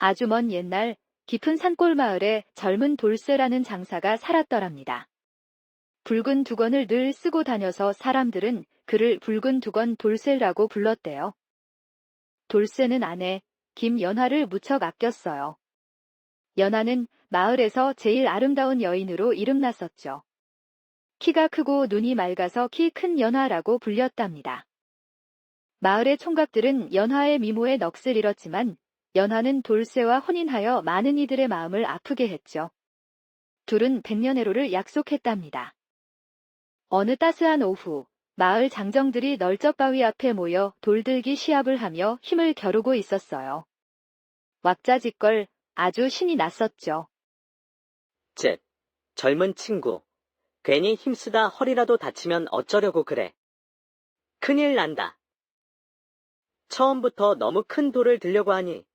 아주 먼 옛날 깊은 산골 마을에 젊은 돌쇠라는 장사가 살았더랍니다. 붉은 두건을 늘 쓰고 다녀서 사람들은 그를 붉은 두건 돌쇠라고 불렀대요. 돌쇠는 아내 김연화를 무척 아꼈어요. 연화는 마을에서 제일 아름다운 여인으로 이름났었죠. 키가 크고 눈이 맑아서 키 큰 연화라고 불렸답니다. 마을의 총각들은 연화의 미모에 넋을 잃었지만 연화는 돌쇠와 혼인하여 많은 이들의 마음을 아프게 했죠. 둘은 백년해로를 약속했답니다. 어느 따스한 오후, 마을 장정들이 널쩍바위 앞에 모여 돌들기 시합을 하며 힘을 겨루고 있었어요. 왁자지껄 아주 신이 났었죠. 쯧, 젊은 친구. 괜히 힘쓰다 허리라도 다치면 어쩌려고 그래. 큰일 난다. 처음부터 너무 큰 돌을 들려고 하니.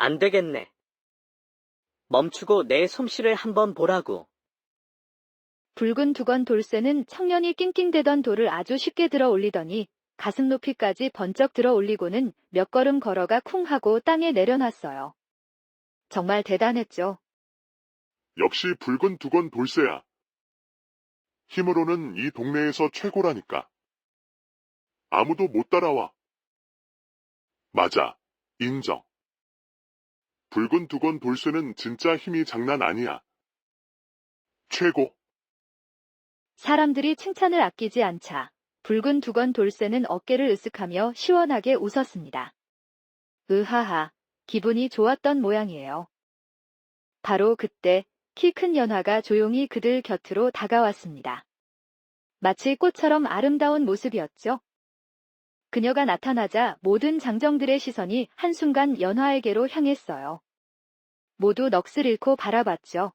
안 되겠네. 멈추고 내 솜씨를 한번 보라고. 붉은 두건 돌쇠는 청년이 낑낑대던 돌을 아주 쉽게 들어 올리더니 가슴 높이까지 번쩍 들어 올리고는 몇 걸음 걸어가 쿵 하고 땅에 내려놨어요. 정말 대단했죠. 역시 붉은 두건 돌쇠야. 힘으로는 이 동네에서 최고라니까. 아무도 못 따라와. 맞아, 인정. 붉은 두건 돌쇠는 진짜 힘이 장난 아니야. 최고. 사람들이 칭찬을 아끼지 않자 붉은 두건 돌쇠는 어깨를 으쓱하며 시원하게 웃었습니다. 으하하, 기분이 좋았던 모양이에요. 바로 그때 키 큰 연화가 조용히 그들 곁으로 다가왔습니다. 마치 꽃처럼 아름다운 모습이었죠. 그녀가 나타나자 모든 장정들의 시선이 한순간 연화에게로 향했어요. 모두 넋을 잃고 바라봤죠.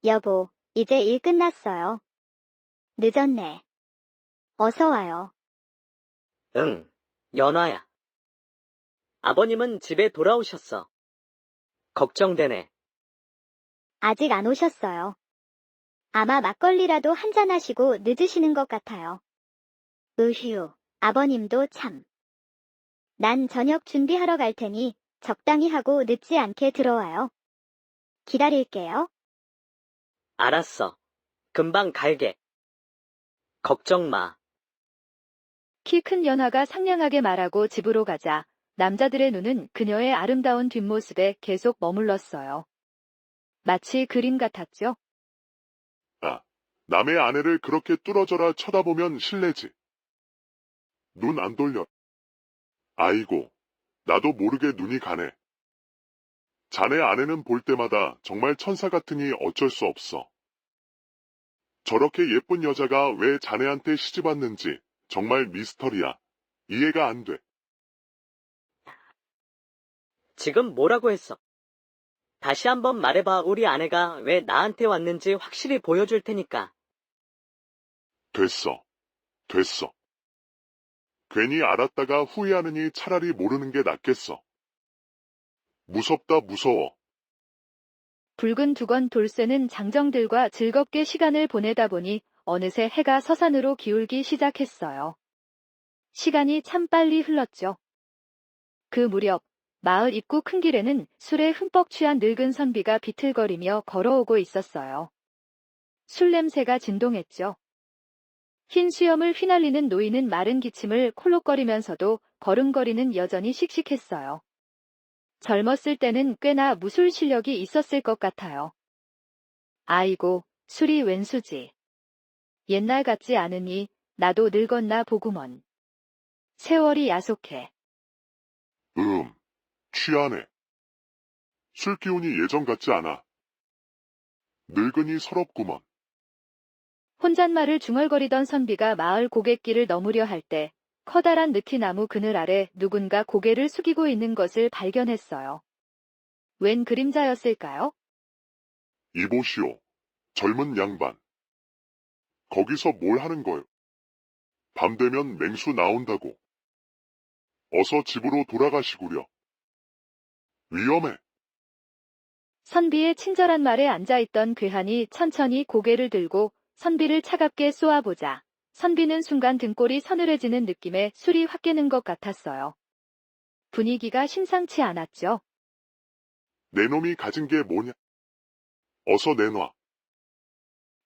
여보, 이제 일 끝났어요. 늦었네. 어서 와요. 응, 연화야. 아버님은 집에 돌아오셨어. 걱정되네. 아직 안 오셨어요. 아마 막걸리라도 한잔 하시고 늦으시는 것 같아요. 으휴, 아버님도 참. 난 저녁 준비하러 갈 테니 적당히 하고 늦지 않게 들어와요. 기다릴게요. 알았어. 금방 갈게. 걱정 마. 키 큰 연화가 상냥하게 말하고 집으로 가자 남자들의 눈은 그녀의 아름다운 뒷모습에 계속 머물렀어요. 마치 그림 같았죠. 아, 남의 아내를 그렇게 뚫어져라 쳐다보면 실례지. 눈 안 돌려. 아이고, 나도 모르게 눈이 가네. 자네 아내는 볼 때마다 정말 천사 같으니 어쩔 수 없어. 저렇게 예쁜 여자가 왜 자네한테 시집 왔는지 정말 미스터리야. 이해가 안 돼. 지금 뭐라고 했어? 다시 한번 말해봐. 우리 아내가 왜 나한테 왔는지 확실히 보여줄 테니까. 됐어. 됐어. 괜히 알았다가 후회하느니 차라리 모르는 게 낫겠어. 무섭다 무서워. 붉은 두건 돌쇠는 장정들과 즐겁게 시간을 보내다 보니 어느새 해가 서산으로 기울기 시작했어요. 시간이 참 빨리 흘렀죠. 그 무렵 마을 입구 큰 길에는 술에 흠뻑 취한 늙은 선비가 비틀거리며 걸어오고 있었어요. 술 냄새가 진동했죠. 흰 수염을 휘날리는 노인은 마른 기침을 콜록거리면서도 걸음걸이는 여전히 씩씩했어요. 젊었을 때는 꽤나 무술 실력이 있었을 것 같아요. 아이고, 술이 웬 수지. 옛날 같지 않으니 나도 늙었나 보구먼. 세월이 야속해. 취하네. 술 기운이 예전 같지 않아. 늙으니 서럽구먼. 혼잣말을 중얼거리던 선비가 마을 고갯길을 넘으려 할 때 커다란 느티나무 그늘 아래 누군가 고개를 숙이고 있는 것을 발견했어요. 웬 그림자였을까요? 이보시오. 젊은 양반. 거기서 뭘 하는 거요? 밤 되면 맹수 나온다고. 어서 집으로 돌아가시구려. 위험해. 선비의 친절한 말에 앉아있던 괴한이 천천히 고개를 들고 선비를 차갑게 쏘아보자 선비는 순간 등골이 서늘해지는 느낌에 술이 확 깨는 것 같았어요. 분위기가 심상치 않았죠. 내 놈이 가진 게 뭐냐? 어서 내놔.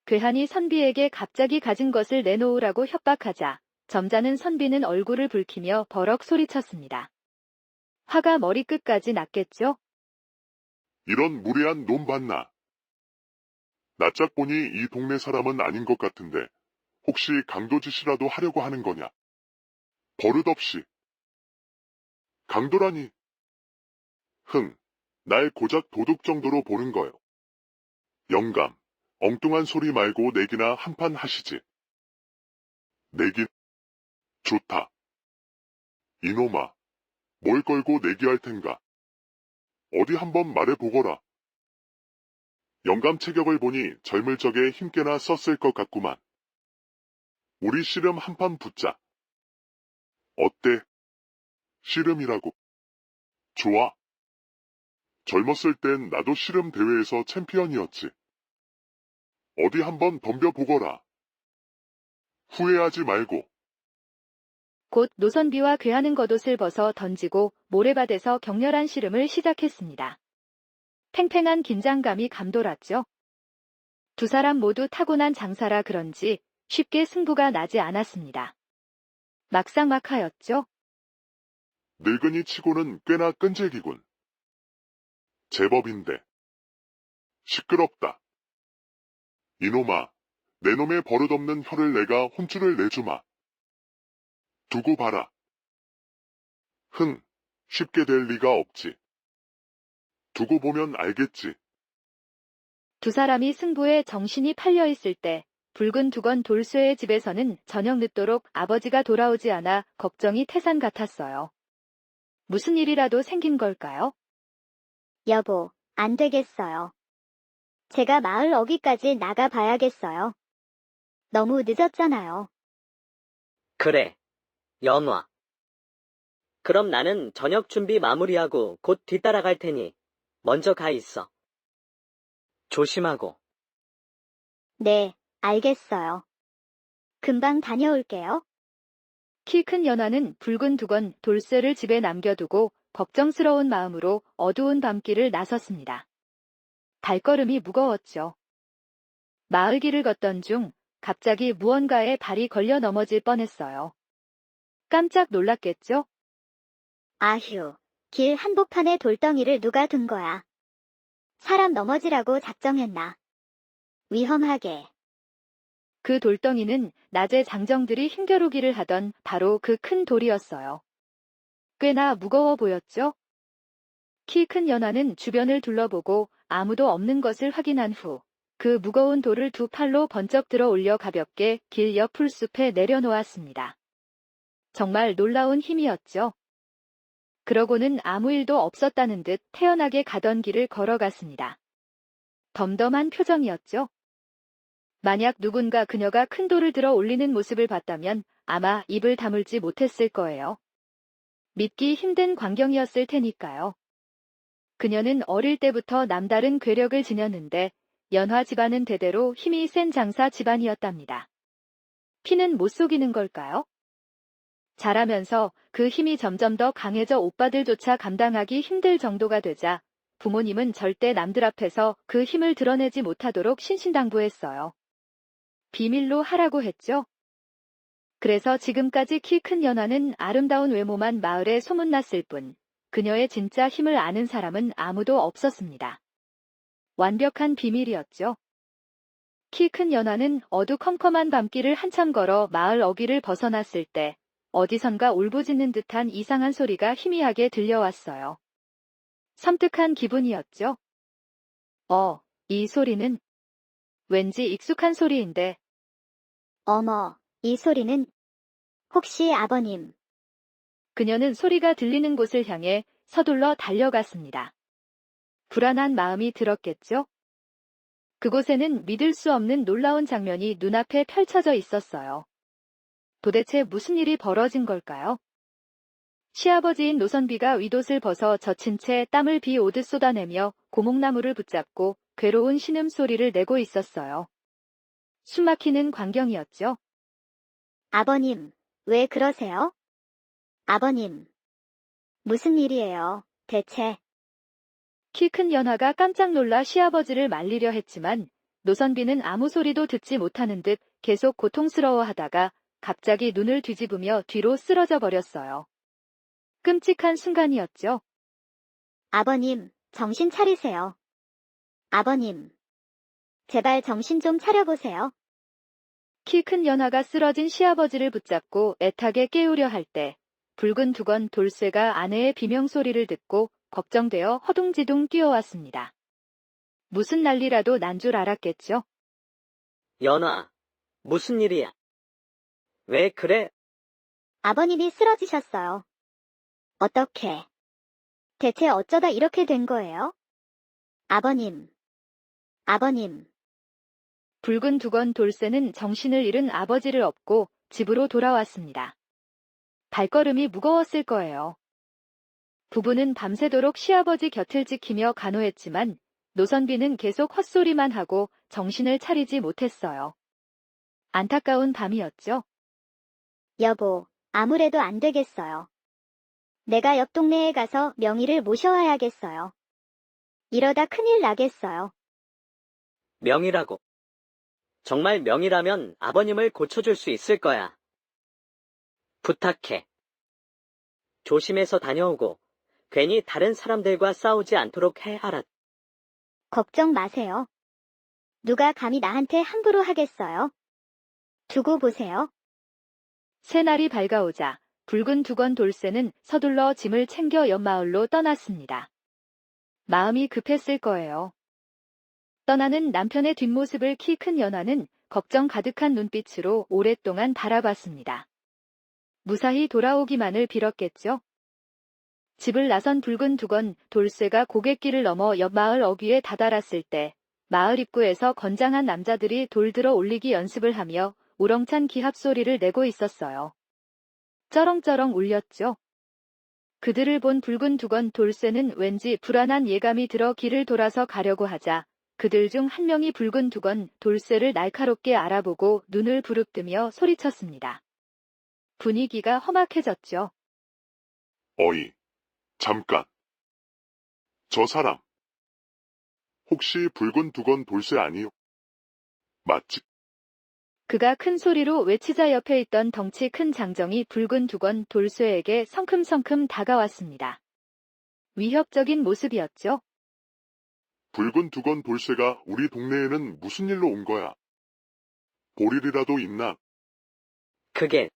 괴한이 선비에게 갑자기 가진 것을 내놓으라고 협박하자 점잖은 선비는 얼굴을 붉히며 버럭 소리쳤습니다. 화가 머리끝까지 났겠죠? 이런 무례한 놈 봤나? 낯짝 보니 이 동네 사람은 아닌 것 같은데 혹시 강도짓이라도 하려고 하는 거냐? 버릇없이. 강도라니. 날 고작 도둑 정도로 보는 거요. 영감, 엉뚱한 소리 말고 내기나 한판 하시지. 내기? 좋다. 이놈아, 뭘 걸고 내기할 텐가? 어디 한번 말해보거라. 영감 체격을 보니 젊을 적에 힘께나 썼을 것 같구만. 우리 씨름 한판 붙자. 어때? 씨름이라고. 좋아. 젊었을 땐 나도 씨름 대회에서 챔피언이었지. 어디 한번 덤벼보거라. 후회하지 말고. 곧 노선비와 괴하는 겉옷을 벗어 던지고 모래밭에서 격렬한 씨름을 시작했습니다. 팽팽한 긴장감이 감돌았죠. 두 사람 모두 타고난 장사라 그런지 쉽게 승부가 나지 않았습니다. 막상막하였죠. 늙은이 치고는 꽤나 끈질기군. 제법인데. 시끄럽다. 이놈아, 내 놈의 버릇없는 혀를 내가 혼쭐을 내주마. 두고 봐라. 쉽게 될 리가 없지. 두고 보면 알겠지. 두 사람이 승부에 정신이 팔려 있을 때 붉은 두건 돌쇠의 집에서는 저녁 늦도록 아버지가 돌아오지 않아 걱정이 태산 같았어요. 무슨 일이라도 생긴 걸까요? 여보, 안 되겠어요. 제가 마을 어귀까지 나가 봐야겠어요. 너무 늦었잖아요. 그래, 연화. 그럼 나는 저녁 준비 마무리하고 곧 뒤따라갈 테니 먼저 가 있어. 조심하고. 네, 알겠어요. 금방 다녀올게요. 키 큰 연화는 붉은 두건 돌쇠를 집에 남겨두고 걱정스러운 마음으로 어두운 밤길을 나섰습니다. 발걸음이 무거웠죠. 마을 길을 걷던 중 갑자기 무언가에 발이 걸려 넘어질 뻔했어요. 깜짝 놀랐겠죠? 아휴, 길 한복판에 돌덩이를 누가 둔 거야. 사람 넘어지라고 작정했나. 위험하게. 그 돌덩이는 낮에 장정들이 힘겨루기를 하던 바로 그 큰 돌이었어요. 꽤나 무거워 보였죠? 키 큰 연화는 주변을 둘러보고 아무도 없는 것을 확인한 후 그 무거운 돌을 두 팔로 번쩍 들어 올려 가볍게 길 옆 풀숲에 내려놓았습니다. 정말 놀라운 힘이었죠. 그러고는 아무 일도 없었다는 듯 태연하게 가던 길을 걸어갔습니다. 덤덤한 표정이었죠. 만약 누군가 그녀가 큰 돌을 들어 올리는 모습을 봤다면 아마 입을 다물지 못했을 거예요. 믿기 힘든 광경이었을 테니까요. 그녀는 어릴 때부터 남다른 괴력을 지녔는데 연화 집안은 대대로 힘이 센 장사 집안이었답니다. 피는 못 속이는 걸까요? 자라면서 그 힘이 점점 더 강해져 오빠들조차 감당하기 힘들 정도가 되자 부모님은 절대 남들 앞에서 그 힘을 드러내지 못하도록 신신당부했어요. 비밀로 하라고 했죠. 그래서 지금까지 키 큰 연화는 아름다운 외모만 마을에 소문났을 뿐 그녀의 진짜 힘을 아는 사람은 아무도 없었습니다. 완벽한 비밀이었죠. 키 큰 연화는 어두컴컴한 밤길을 한참 걸어 마을 어귀를 벗어났을 때 어디선가 울부짖는 듯한 이상한 소리가 희미하게 들려왔어요. 섬뜩한 기분이었죠. 이 소리는 왠지 익숙한 소리인데 어머, 이 소리는 혹시 아버님. 그녀는 소리가 들리는 곳을 향해 서둘러 달려갔습니다. 불안한 마음이 들었겠죠? 그곳에는 믿을 수 없는 놀라운 장면이 눈앞에 펼쳐져 있었어요. 도대체 무슨 일이 벌어진 걸까요? 시아버지인 노선비가 윗옷을 벗어 젖힌 채 땀을 비 오듯 쏟아내며 고목나무를 붙잡고 괴로운 신음소리를 내고 있었어요. 숨막히는 광경이었죠. 아버님, 왜 그러세요? 아버님. 무슨 일이에요, 대체? 키 큰 연하가 깜짝 놀라 시아버지를 말리려 했지만 노선비는 아무 소리도 듣지 못하는 듯 계속 고통스러워하다가 갑자기 눈을 뒤집으며 뒤로 쓰러져 버렸어요. 끔찍한 순간이었죠. 아버님, 정신 차리세요. 아버님, 제발 정신 좀 차려보세요. 키 큰 연하가 쓰러진 시아버지를 붙잡고 애타게 깨우려 할 때 붉은 두건 돌쇠가 아내의 비명소리를 듣고 걱정되어 허둥지둥 뛰어왔습니다. 무슨 난리라도 난 줄 알았겠죠. 연아, 무슨 일이야? 왜 그래? 아버님이 쓰러지셨어요. 어떻게? 대체 어쩌다 이렇게 된 거예요? 아버님, 아버님, 붉은 두건 돌쇠는 정신을 잃은 아버지를 업고 집으로 돌아왔습니다. 발걸음이 무거웠을 거예요. 부부는 밤새도록 시아버지 곁을 지키며 간호했지만 노선비는 계속 헛소리만 하고 정신을 차리지 못했어요. 안타까운 밤이었죠. 여보, 아무래도 안 되겠어요. 내가 옆 동네에 가서 명의를 모셔와야겠어요. 이러다 큰일 나겠어요. 명이라고. 정말 명이라면 아버님을 고쳐줄 수 있을 거야. 부탁해. 조심해서 다녀오고 괜히 다른 사람들과 싸우지 않도록 해 알았. 걱정 마세요. 누가 감히 나한테 함부로 하겠어요? 두고 보세요. 새날이 밝아오자 붉은 두건 돌쇠는 서둘러 짐을 챙겨 옆마을로 떠났습니다. 마음이 급했을 거예요. 떠나는 남편의 뒷모습을 키 큰 연하는 걱정 가득한 눈빛으로 오랫동안 바라봤습니다. 무사히 돌아오기만을 빌었겠죠. 집을 나선 붉은 두건 돌쇠가 고갯길을 넘어 옆마을 어귀에 다다랐을 때 마을 입구에서 건장한 남자들이 돌들어 올리기 연습을 하며 우렁찬 기합 소리를 내고 있었어요. 쩌렁쩌렁 울렸죠. 그들을 본 붉은 두건 돌쇠는 왠지 불안한 예감이 들어 길을 돌아서 가려고 하자 그들 중 한 명이 붉은 두건 돌쇠를 날카롭게 알아보고 눈을 부릅뜨며 소리쳤습니다. 분위기가 험악해졌죠. 어이, 잠깐. 저 사람. 혹시 붉은 두건 돌쇠 아니요? 맞지? 그가 큰 소리로 외치자 옆에 있던 덩치 큰 장정이 붉은 두건 돌쇠에게 성큼성큼 다가왔습니다. 위협적인 모습이었죠. 붉은 두건 돌쇠가 우리 동네에는 무슨 일로 온 거야? 볼 일이라도 있나? 그게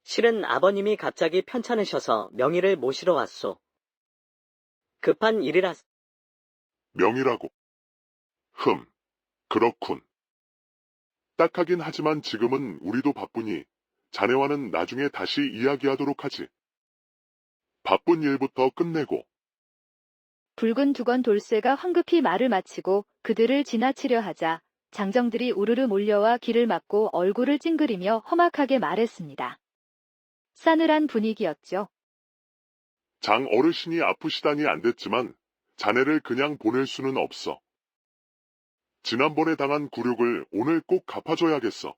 실은 아버님이 갑자기 편찮으셔서 명의를 모시러 왔소. 급한 일이라. 명이라고. 그렇군. 딱하긴 하지만 지금은 우리도 바쁘니 자네와는 나중에 다시 이야기하도록 하지. 바쁜 일부터 끝내고. 붉은 두건 돌쇠가 황급히 말을 마치고 그들을 지나치려 하자 장정들이 우르르 몰려와 길을 막고 얼굴을 찡그리며 험악하게 말했습니다. 싸늘한 분위기였죠. 장 어르신이 아프시다니 안 됐지만 자네를 그냥 보낼 수는 없어. 지난번에 당한 굴욕을 오늘 꼭 갚아줘야겠어.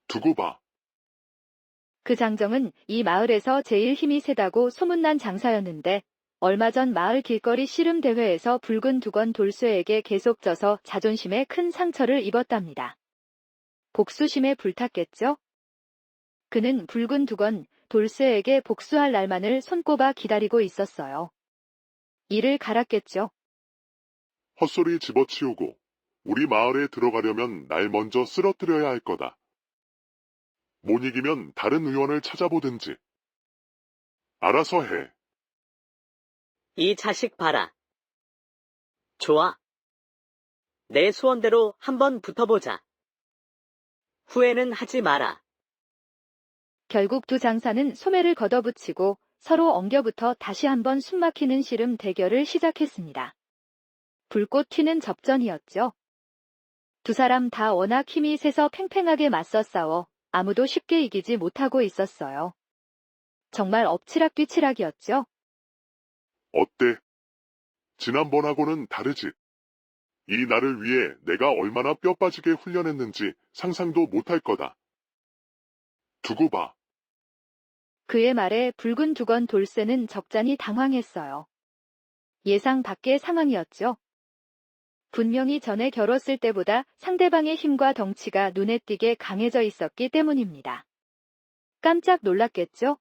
두고 봐. 그 장정은 이 마을에서 제일 힘이 세다고 소문난 장사였는데 얼마 전 마을 길거리 씨름 대회에서 붉은 두건 돌쇠에게 계속 져서 자존심에 큰 상처를 입었답니다. 복수심에 불탔겠죠? 그는 붉은 두건 돌쇠에게 복수할 날만을 손꼽아 기다리고 있었어요. 이를 갈았겠죠. 헛소리 집어치우고 우리 마을에 들어가려면 날 먼저 쓰러뜨려야 할 거다. 못 이기면 다른 의원을 찾아보든지. 알아서 해. 이 자식 봐라. 좋아. 내 소원대로 한번 붙어보자. 후회는 하지 마라. 결국 두 장사는 소매를 걷어붙이고 서로 엉겨붙어 다시 한번 숨막히는 씨름 대결을 시작했습니다. 불꽃 튀는 접전이었죠. 두 사람 다 워낙 힘이 세서 팽팽하게 맞서 싸워 아무도 쉽게 이기지 못하고 있었어요. 정말 엎치락뒤치락이었죠. 어때? 지난번하고는 다르지. 이 나를 위해 내가 얼마나 뼈 빠지게 훈련했는지 상상도 못할 거다. 두고 봐. 그의 말에 붉은 두건 돌쇠는 적잖이 당황했어요. 예상 밖의 상황이었죠. 분명히 전에 겨뤘을 때보다 상대방의 힘과 덩치가 눈에 띄게 강해져 있었기 때문입니다. 깜짝 놀랐겠죠?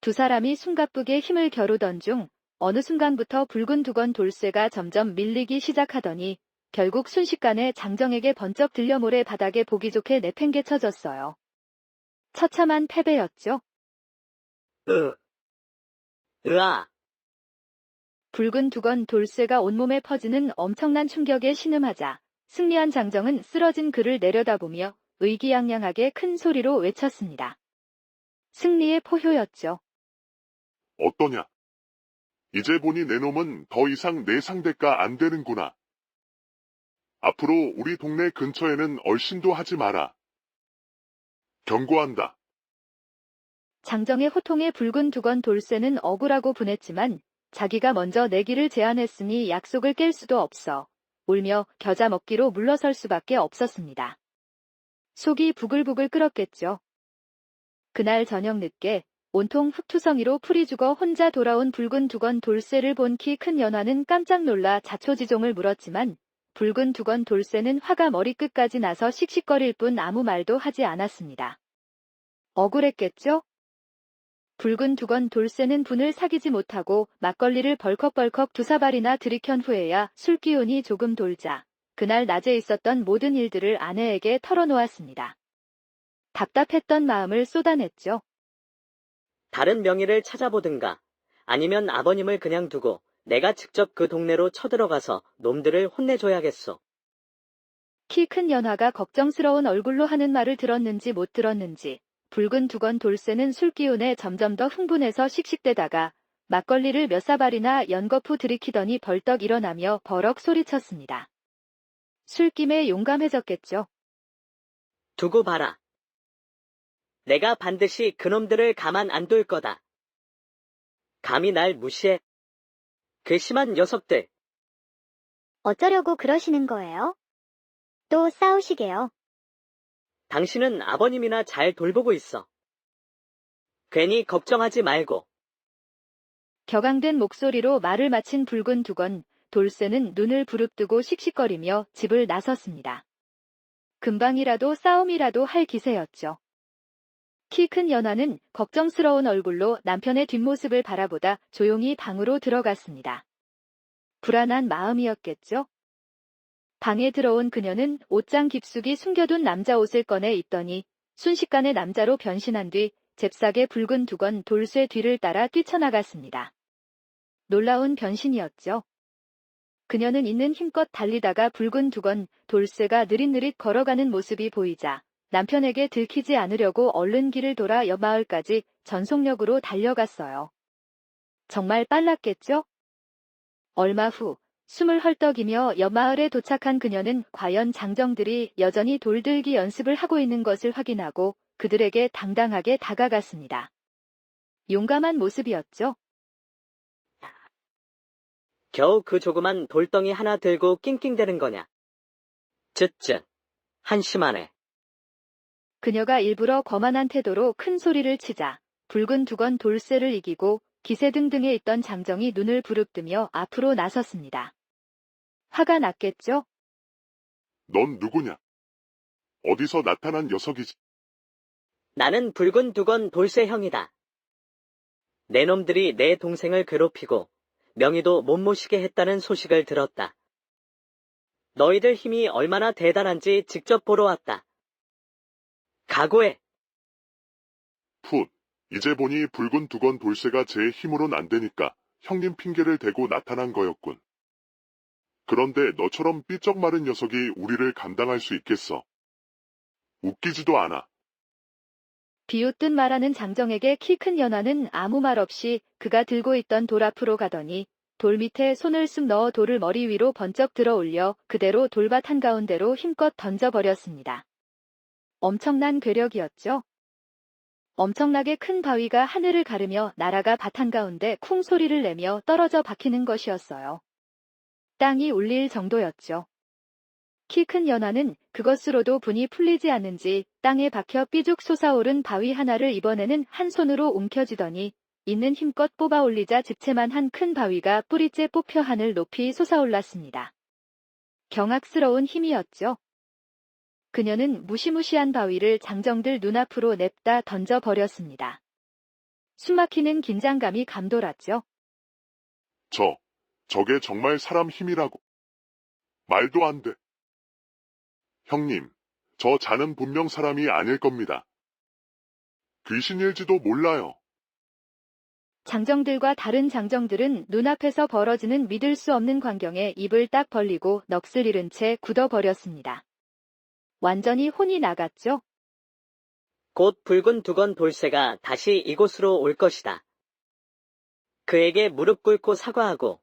두 사람이 숨가쁘게 힘을 겨루던 중 어느 순간부터 붉은 두건 돌쇠가 점점 밀리기 시작하더니 결국 순식간에 장정에게 번쩍 들려 모래 바닥에 보기 좋게 내팽개쳐졌어요. 처참한 패배였죠. 으아, 붉은 두건 돌쇠가 온몸에 퍼지는 엄청난 충격에 신음하자 승리한 장정은 쓰러진 그를 내려다보며 의기양양하게 큰 소리로 외쳤습니다. 승리의 포효였죠. 어떠냐? 이제 보니 내 놈은 더 이상 내 상대가 안 되는구나. 앞으로 우리 동네 근처에는 얼씬도 하지 마라. 경고한다. 장정의 호통에 붉은 두건 돌쇠는 억울하고 분했지만 자기가 먼저 내기를 제안했으니 약속을 깰 수도 없어 울며 겨자 먹기로 물러설 수밖에 없었습니다. 속이 부글부글 끓었겠죠. 그날 저녁 늦게 온통 흙투성이로 풀이 죽어 혼자 돌아온 붉은 두건 돌쇠를 본 키 큰 연화는 깜짝 놀라 자초지종을 물었지만 붉은 두건 돌쇠는 화가 머리끝까지 나서 씩씩거릴 뿐 아무 말도 하지 않았습니다. 억울했겠죠? 붉은 두건 돌쇠는 분을 사귀지 못하고 막걸리를 벌컥벌컥 두 사발이나 들이켠 후에야 술기운이 조금 돌자 그날 낮에 있었던 모든 일들을 아내에게 털어놓았습니다. 답답했던 마음을 쏟아냈죠. 다른 명의를 찾아보든가 아니면 아버님을 그냥 두고 내가 직접 그 동네로 쳐들어가서 놈들을 혼내줘야겠소. 키 큰 연화가 걱정스러운 얼굴로 하는 말을 들었는지 못 들었는지 붉은 두건 돌쇠는 술기운에 점점 더 흥분해서 씩씩대다가 막걸리를 몇 사발이나 연거푸 들이키더니 벌떡 일어나며 버럭 소리쳤습니다. 술김에 용감해졌겠죠. 두고 봐라. 내가 반드시 그놈들을 가만 안 둘 거다. 감히 날 무시해. 괘씸한 녀석들. 어쩌려고 그러시는 거예요? 또 싸우시게요. 당신은 아버님이나 잘 돌보고 있어. 괜히 걱정하지 말고. 격앙된 목소리로 말을 마친 붉은 두건 돌쇠는 눈을 부릅뜨고 씩씩거리며 집을 나섰습니다. 금방이라도 싸움이라도 할 기세였죠. 키 큰 연화는 걱정스러운 얼굴로 남편의 뒷모습을 바라보다 조용히 방으로 들어갔습니다. 불안한 마음이었겠죠? 방에 들어온 그녀는 옷장 깊숙이 숨겨둔 남자 옷을 꺼내 입더니 순식간에 남자로 변신한 뒤 잽싸게 붉은 두건 돌쇠 뒤를 따라 뛰쳐나갔습니다. 놀라운 변신이었죠. 그녀는 있는 힘껏 달리다가 붉은 두건 돌쇠가 느릿느릿 걸어가는 모습이 보이자 남편에게 들키지 않으려고 얼른 길을 돌아 옆 마을까지 전속력으로 달려갔어요. 정말 빨랐겠죠? 얼마 후 숨을 헐떡이며 옆 마을에 도착한 그녀는 과연 장정들이 여전히 돌들기 연습을 하고 있는 것을 확인하고 그들에게 당당하게 다가갔습니다. 용감한 모습이었죠. 겨우 그 조그만 돌덩이 하나 들고 낑낑대는 거냐. 쯧쯧. 한심하네. 그녀가 일부러 거만한 태도로 큰 소리를 치자 붉은 두건 돌쇠를 이기고 기세등등에 있던 장정이 눈을 부릅뜨며 앞으로 나섰습니다. 화가 났겠죠? 넌 누구냐? 어디서 나타난 녀석이지? 나는 붉은 두건 돌쇠 형이다. 내 놈들이 내 동생을 괴롭히고 명의도 못 모시게 했다는 소식을 들었다. 너희들 힘이 얼마나 대단한지 직접 보러 왔다. 각오해. 풋, 이제 보니 붉은 두건 돌쇠가 제 힘으론 안 되니까 형님 핑계를 대고 나타난 거였군. 그런데 너처럼 삐쩍 마른 녀석이 우리를 감당할 수 있겠어? 웃기지도 않아. 비웃듯 말하는 장정에게 키 큰 연화는 아무 말 없이 그가 들고 있던 돌 앞으로 가더니 돌 밑에 손을 쑥 넣어 돌을 머리 위로 번쩍 들어 올려 그대로 돌밭 한가운데로 힘껏 던져버렸습니다. 엄청난 괴력이었죠. 엄청나게 큰 바위가 하늘을 가르며 나라가 밭 한가운데 쿵 소리를 내며 떨어져 박히는 것이었어요. 땅이 울릴 정도였죠. 키 큰 연하는 그것으로도 분이 풀리지 않는지 땅에 박혀 삐죽 솟아오른 바위 하나를 이번에는 한 손으로 움켜쥐더니 있는 힘껏 뽑아 올리자 집채만한 큰 바위가 뿌리째 뽑혀 하늘 높이 솟아올랐습니다. 경악스러운 힘이었죠. 그녀는 무시무시한 바위를 장정들 눈앞으로 냅다 던져버렸습니다. 숨막히는 긴장감이 감돌았죠. 저게 정말 사람 힘이라고. 말도 안 돼. 형님, 저 자는 분명 사람이 아닐 겁니다. 귀신일지도 몰라요. 장정들과 다른 장정들은 눈앞에서 벌어지는 믿을 수 없는 광경에 입을 딱 벌리고 넋을 잃은 채 굳어버렸습니다. 완전히 혼이 나갔죠. 곧 붉은 두건 돌쇠가 다시 이곳으로 올 것이다. 그에게 무릎 꿇고 사과하고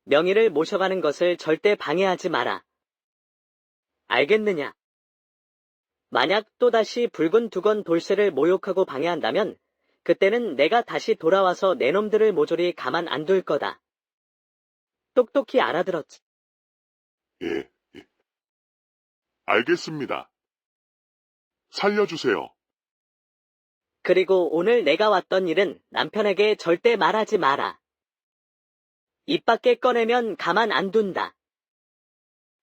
명의를 모셔가는 것을 절대 방해하지 마라. 알겠느냐? 만약 또다시 붉은 두건 돌쇠를 모욕하고 방해한다면 그때는 내가 다시 돌아와서 내 놈들을 모조리 가만 안 둘 거다. 똑똑히 알아들었지. 예. 알겠습니다. 살려주세요. 그리고 오늘 내가 왔던 일은 남편에게 절대 말하지 마라. 입 밖에 꺼내면 가만 안 둔다.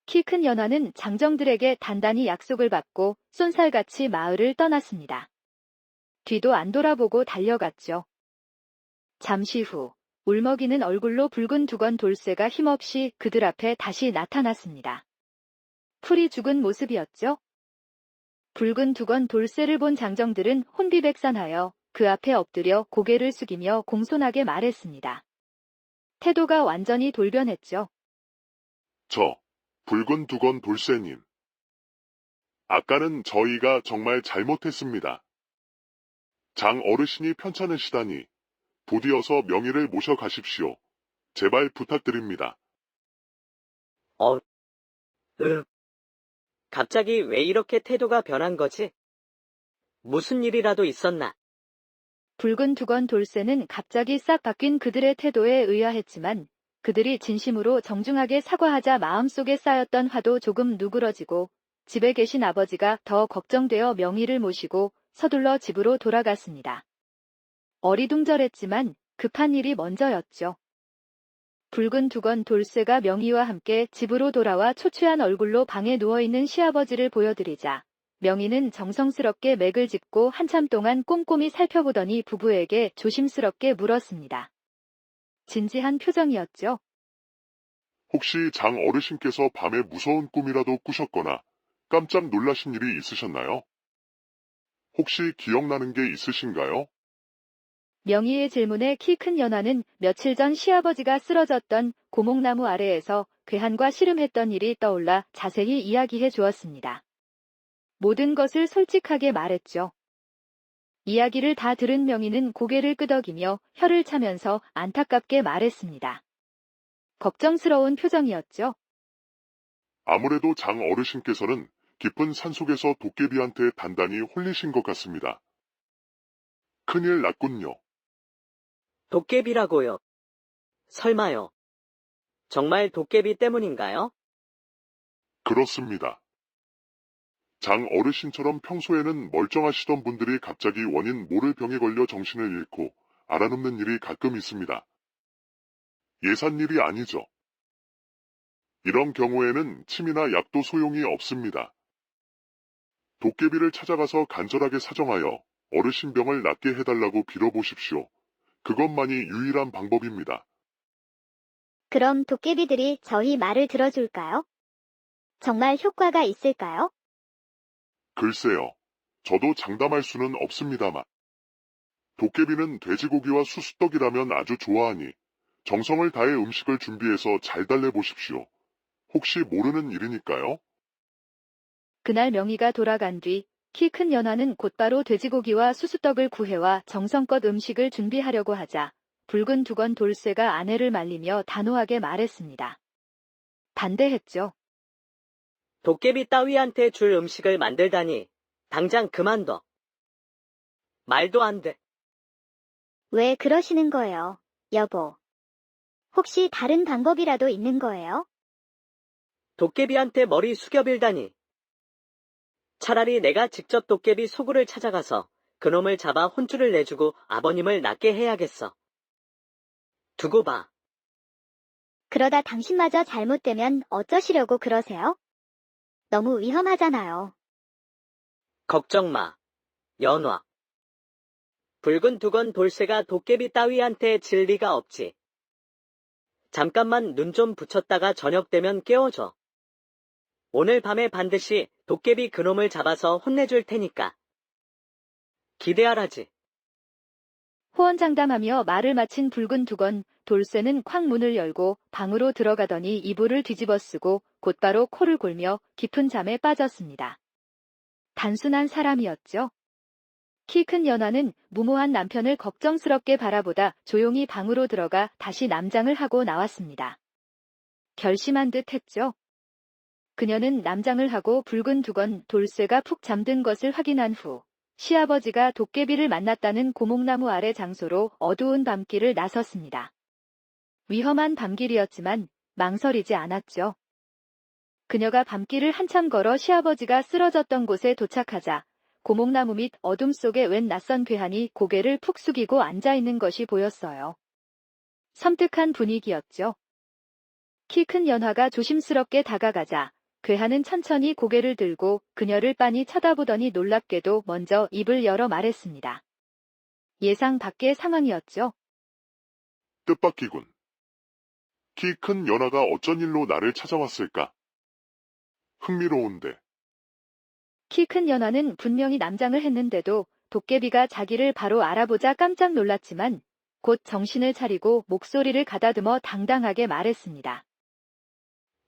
키 큰 연하는 장정들에게 단단히 약속을 받고 쏜살같이 마을을 떠났습니다. 뒤도 안 돌아보고 달려갔죠. 잠시 후 울먹이는 얼굴로 붉은 두건 돌쇠가 힘없이 그들 앞에 다시 나타났습니다. 풀이 죽은 모습이었죠. 붉은 두건 돌쇠를 본 장정들은 혼비백산하여 그 앞에 엎드려 고개를 숙이며 공손하게 말했습니다. 태도가 완전히 돌변했죠. 붉은 두건 돌쇠님. 아까는 저희가 정말 잘못했습니다. 장 어르신이 편찮으시다니 부디어서 명의를 모셔가십시오. 제발 부탁드립니다. 갑자기 왜 이렇게 태도가 변한 거지? 무슨 일이라도 있었나? 붉은 두건 돌쇠는 갑자기 싹 바뀐 그들의 태도에 의아했지만 그들이 진심으로 정중하게 사과하자 마음속에 쌓였던 화도 조금 누그러지고 집에 계신 아버지가 더 걱정되어 명의를 모시고 서둘러 집으로 돌아갔습니다. 어리둥절했지만 급한 일이 먼저였죠. 붉은 두건 돌쇠가 명의와 함께 집으로 돌아와 초췌한 얼굴로 방에 누워있는 시아버지를 보여드리자 명의는 정성스럽게 맥을 짚고 한참 동안 꼼꼼히 살펴보더니 부부에게 조심스럽게 물었습니다. 진지한 표정이었죠. 혹시 장 어르신께서 밤에 무서운 꿈이라도 꾸셨거나 깜짝 놀라신 일이 있으셨나요? 혹시 기억나는 게 있으신가요? 명의의 질문에 키 큰 연하는 며칠 전 시아버지가 쓰러졌던 고목나무 아래에서 괴한과 씨름했던 일이 떠올라 자세히 이야기해 주었습니다. 모든 것을 솔직하게 말했죠. 이야기를 다 들은 명의는 고개를 끄덕이며 혀를 차면서 안타깝게 말했습니다. 걱정스러운 표정이었죠. 아무래도 장 어르신께서는 깊은 산속에서 도깨비한테 단단히 홀리신 것 같습니다. 큰일 났군요. 도깨비라고요? 설마요. 정말 도깨비 때문인가요? 그렇습니다. 장 어르신처럼 평소에는 멀쩡하시던 분들이 갑자기 원인 모를 병에 걸려 정신을 잃고 알아눕는 일이 가끔 있습니다. 예산 일이 아니죠. 이런 경우에는 침이나 약도 소용이 없습니다. 도깨비를 찾아가서 간절하게 사정하여 어르신 병을 낫게 해달라고 빌어보십시오. 그것만이 유일한 방법입니다. 그럼 도깨비들이 저희 말을 들어줄까요? 정말 효과가 있을까요? 글쎄요. 저도 장담할 수는 없습니다만. 도깨비는 돼지고기와 수수떡이라면 아주 좋아하니 정성을 다해 음식을 준비해서 잘 달래보십시오. 혹시 모르는 일이니까요. 그날 명의가 돌아간 뒤 키 큰 연하는 곧바로 돼지고기와 수수떡을 구해와 정성껏 음식을 준비하려고 하자 붉은 두건 돌쇠가 아내를 말리며 단호하게 말했습니다. 반대했죠. 도깨비 따위한테 줄 음식을 만들다니 당장 그만둬. 말도 안 돼. 왜 그러시는 거예요, 여보? 혹시 다른 방법이라도 있는 거예요? 도깨비한테 머리 숙여빌다니. 차라리 내가 직접 도깨비 소굴을 찾아가서 그놈을 잡아 혼쭐을 내주고 아버님을 낫게 해야겠어. 두고 봐. 그러다 당신마저 잘못되면 어쩌시려고 그러세요? 너무 위험하잖아요. 걱정 마, 연화. 붉은 두건 돌쇠가 도깨비 따위한테 질 리가 없지. 잠깐만 눈 좀 붙였다가 저녁 되면 깨워줘. 오늘 밤에 반드시 도깨비 그놈을 잡아서 혼내줄 테니까. 기대하라지. 호언장담하며 말을 마친 붉은 두건 돌쇠는 콱 문을 열고 방으로 들어가더니 이불을 뒤집어 쓰고 곧바로 코를 골며 깊은 잠에 빠졌습니다. 단순한 사람이었죠. 키 큰 연화는 무모한 남편을 걱정스럽게 바라보다 조용히 방으로 들어가 다시 남장을 하고 나왔습니다. 결심한 듯 했죠. 그녀는 남장을 하고 붉은 두건 돌쇠가 푹 잠든 것을 확인한 후 시아버지가 도깨비를 만났다는 고목나무 아래 장소로 어두운 밤길을 나섰습니다. 위험한 밤길이었지만 망설이지 않았죠. 그녀가 밤길을 한참 걸어 시아버지가 쓰러졌던 곳에 도착하자 고목나무 밑 어둠 속에 웬 낯선 괴한이 고개를 푹 숙이고 앉아있는 것이 보였어요. 섬뜩한 분위기였죠. 키 큰 연화가 조심스럽게 다가가자 괴한은 천천히 고개를 들고 그녀를 빤히 쳐다보더니 놀랍게도 먼저 입을 열어 말했습니다. 예상 밖의 상황이었죠. 뜻밖이군. 키 큰 연하가 어쩐 일로 나를 찾아왔을까? 흥미로운데. 키 큰 연화는 분명히 남장을 했는데도 도깨비가 자기를 바로 알아보자 깜짝 놀랐지만 곧 정신을 차리고 목소리를 가다듬어 당당하게 말했습니다.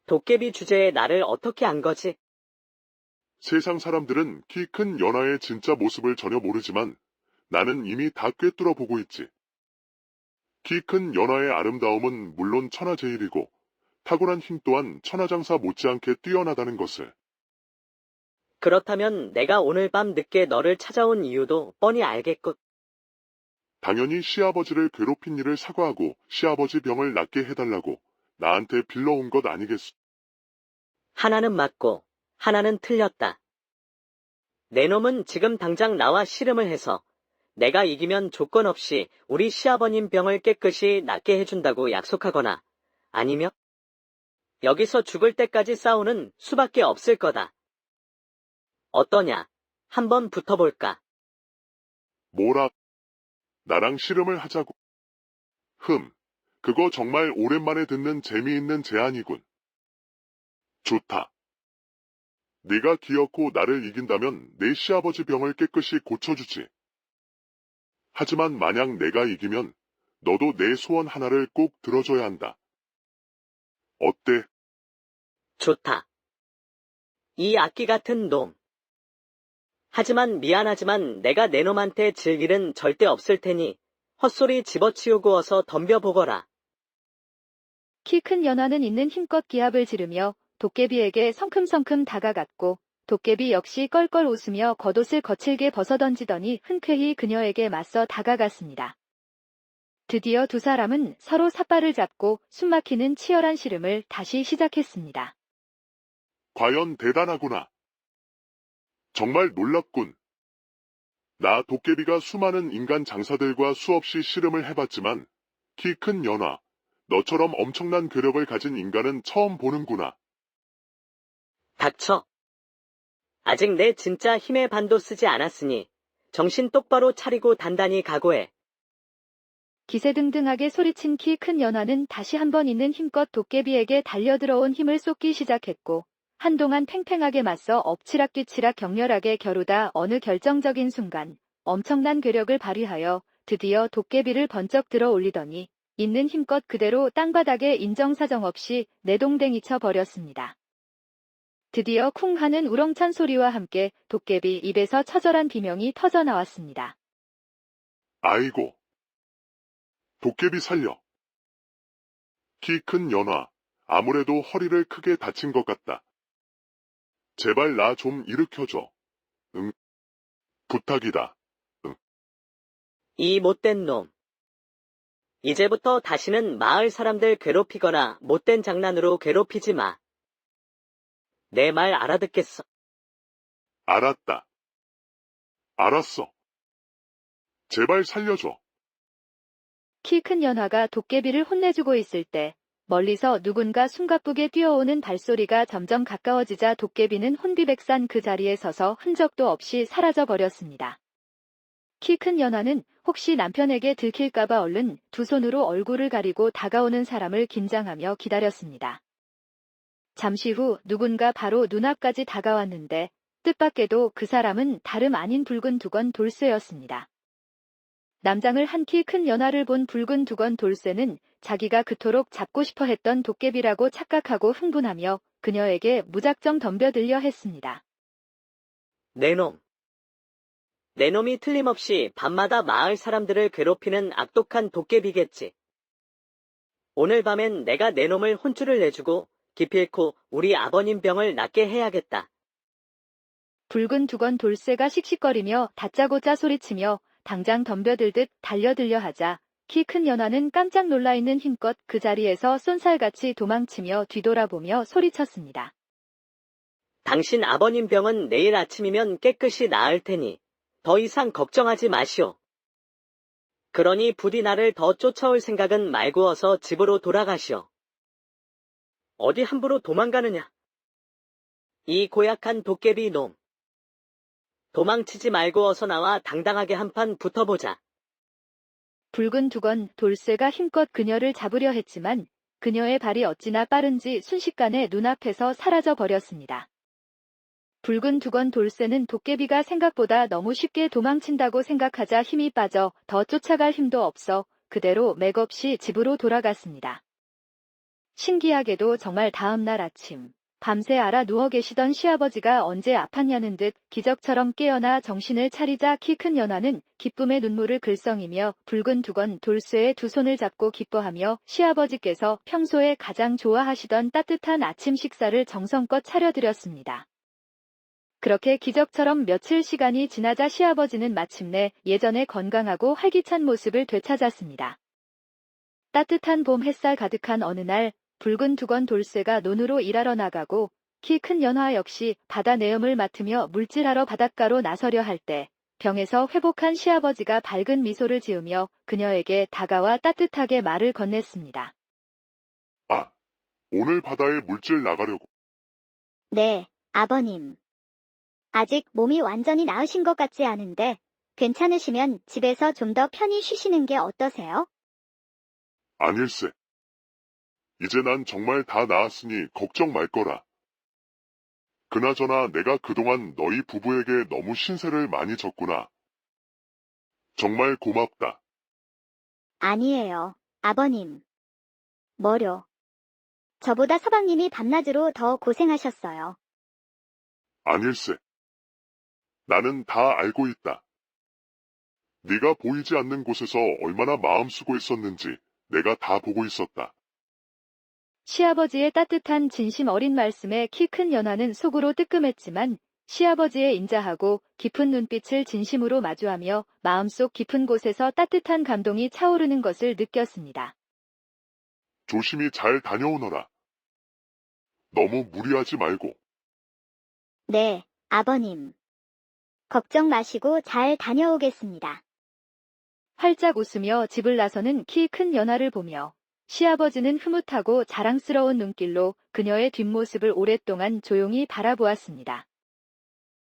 도깨비 주제에 나를 어떻게 안 거지? 세상 사람들은 키 큰 연하의 진짜 모습을 전혀 모르지만 나는 이미 다 꿰뚫어 보고 있지. 키 큰 연하의 아름다움은 물론 천하제일이고 타고난 힘 또한 천하장사 못지않게 뛰어나다는 것을. 그렇다면 내가 오늘 밤 늦게 너를 찾아온 이유도 뻔히 알겠군. 당연히 시아버지를 괴롭힌 일을 사과하고 시아버지 병을 낫게 해달라고 나한테 빌러온 것 아니겠소. 하나는 맞고 하나는 틀렸다. 내 놈은 지금 당장 나와 씨름을 해서 내가 이기면 조건 없이 우리 시아버님 병을 깨끗이 낫게 해준다고 약속하거나 아니면 여기서 죽을 때까지 싸우는 수밖에 없을 거다. 어떠냐? 한번 붙어볼까? 뭐라? 나랑 씨름을 하자고. 그거 정말 오랜만에 듣는 재미있는 제안이군. 좋다. 네가 기어코 나를 이긴다면 내 시아버지 병을 깨끗이 고쳐주지. 하지만 만약 내가 이기면 너도 내 소원 하나를 꼭 들어줘야 한다. 어때? 좋다. 이 악기 같은 놈. 하지만 미안하지만 내가 내 놈한테 질 일은 절대 없을 테니 헛소리 집어치우고 어서 덤벼보거라. 키 큰 연화는 있는 힘껏 기합을 지르며 도깨비에게 성큼성큼 다가갔고 도깨비 역시 껄껄 웃으며 겉옷을 거칠게 벗어던지더니 흔쾌히 그녀에게 맞서 다가갔습니다. 드디어 두 사람은 서로 삿발을 잡고 숨막히는 치열한 씨름을 다시 시작했습니다. 과연 대단하구나. 정말 놀랍군. 나 도깨비가 수많은 인간 장사들과 수없이 씨름을 해봤지만 키 큰 연화, 너처럼 엄청난 괴력을 가진 인간은 처음 보는구나. 닥쳐. 아직 내 진짜 힘의 반도 쓰지 않았으니 정신 똑바로 차리고 단단히 각오해. 기세등등하게 소리친 키 큰 연화는 다시 한번 있는 힘껏 도깨비에게 달려들어온 힘을 쏟기 시작했고 한동안 팽팽하게 맞서 엎치락뒤치락 격렬하게 겨루다 어느 결정적인 순간 엄청난 괴력을 발휘하여 드디어 도깨비를 번쩍 들어 올리더니 있는 힘껏 그대로 땅바닥에 인정사정 없이 내동댕이쳐 버렸습니다. 드디어 쿵 하는 우렁찬 소리와 함께 도깨비 입에서 처절한 비명이 터져나왔습니다. 아이고. 도깨비 살려. 키 큰 연화, 아무래도 허리를 크게 다친 것 같다. 제발 나 좀 일으켜줘. 응. 부탁이다. 이 못된 놈. 이제부터 다시는 마을 사람들 괴롭히거나 못된 장난으로 괴롭히지 마. 내 말 알아듣겠어. 알았다. 알았어. 제발 살려줘. 키 큰 연화가 도깨비를 혼내주고 있을 때 멀리서 누군가 숨가쁘게 뛰어오는 발소리가 점점 가까워지자 도깨비는 혼비백산 그 자리에 서서 흔적도 없이 사라져 버렸습니다. 키 큰 연화는 혹시 남편에게 들킬까봐 얼른 두 손으로 얼굴을 가리고 다가오는 사람을 긴장하며 기다렸습니다. 잠시 후 누군가 바로 눈앞까지 다가왔는데 뜻밖에도 그 사람은 다름 아닌 붉은 두건 돌쇠였습니다. 남장을 한 키 큰 연화를 본 붉은 두건 돌쇠는 자기가 그토록 잡고 싶어 했던 도깨비라고 착각하고 흥분하며 그녀에게 무작정 덤벼들려 했습니다. 내놈. 내놈이 틀림없이 밤마다 마을 사람들을 괴롭히는 악독한 도깨비겠지. 오늘 밤엔 내가 내놈을 혼쭐을 내주고 기필코 우리 아버님 병을 낫게 해야겠다. 붉은 두건 돌쇠가 씩씩거리며 다짜고짜 소리치며 당장 덤벼들듯 달려들려 하자 키 큰 연화는 깜짝 놀라 있는 힘껏 그 자리에서 쏜살같이 도망치며 뒤돌아보며 소리쳤습니다. 당신 아버님 병은 내일 아침이면 깨끗이 나을 테니 더 이상 걱정하지 마시오. 그러니 부디 나를 더 쫓아올 생각은 말고 어서 집으로 돌아가시오. 어디 함부로 도망가느냐? 이 고약한 도깨비 놈. 도망치지 말고 어서 나와 당당하게 한판 붙어보자. 붉은 두건 돌쇠가 힘껏 그녀를 잡으려 했지만 그녀의 발이 어찌나 빠른지 순식간에 눈앞에서 사라져 버렸습니다. 붉은 두건 돌쇠는 도깨비가 생각보다 너무 쉽게 도망친다고 생각하자 힘이 빠져 더 쫓아갈 힘도 없어 그대로 맥없이 집으로 돌아갔습니다. 신기하게도 정말 다음 날 아침 밤새 알아 누워 계시던 시아버지가 언제 아팠냐는 듯 기적처럼 깨어나 정신을 차리자 키 큰 연화는 기쁨의 눈물을 글썽이며 붉은 두건 돌쇠의 두 손을 잡고 기뻐하며 시아버지께서 평소에 가장 좋아하시던 따뜻한 아침 식사를 정성껏 차려드렸습니다. 그렇게 기적처럼 며칠 시간이 지나자 시아버지는 마침내 예전의 건강하고 활기찬 모습을 되찾았습니다. 따뜻한 봄 햇살 가득한 어느 날 붉은 두건 돌쇠가 논으로 일하러 나가고 키 큰 연화 역시 바다 내음을 맡으며 물질하러 바닷가로 나서려 할 때 병에서 회복한 시아버지가 밝은 미소를 지으며 그녀에게 다가와 따뜻하게 말을 건넸습니다. 아, 오늘 바다에 물질 나가려고. 네, 아버님. 아직 몸이 완전히 나으신 것 같지 않은데 괜찮으시면 집에서 좀 더 편히 쉬시는 게 어떠세요? 아닐세. 이제 난 정말 다 나았으니 걱정 말 거라. 그나저나 내가 그동안 너희 부부에게 너무 신세를 많이 졌구나. 정말 고맙다. 아니에요, 아버님. 뭐려. 저보다 서방님이 밤낮으로 더 고생하셨어요. 아닐세. 나는 다 알고 있다. 네가 보이지 않는 곳에서 얼마나 마음 수고했었는지 내가 다 보고 있었다. 시아버지의 따뜻한 진심 어린 말씀에 키 큰 연화는 속으로 뜨끔했지만 시아버지의 인자하고 깊은 눈빛을 진심으로 마주하며 마음속 깊은 곳에서 따뜻한 감동이 차오르는 것을 느꼈습니다. 조심히 잘 다녀오너라. 너무 무리하지 말고. 네, 아버님. 걱정 마시고 잘 다녀오겠습니다. 활짝 웃으며 집을 나서는 키 큰 연화를 보며 시아버지는 흐뭇하고 자랑스러운 눈길로 그녀의 뒷모습을 오랫동안 조용히 바라보았습니다.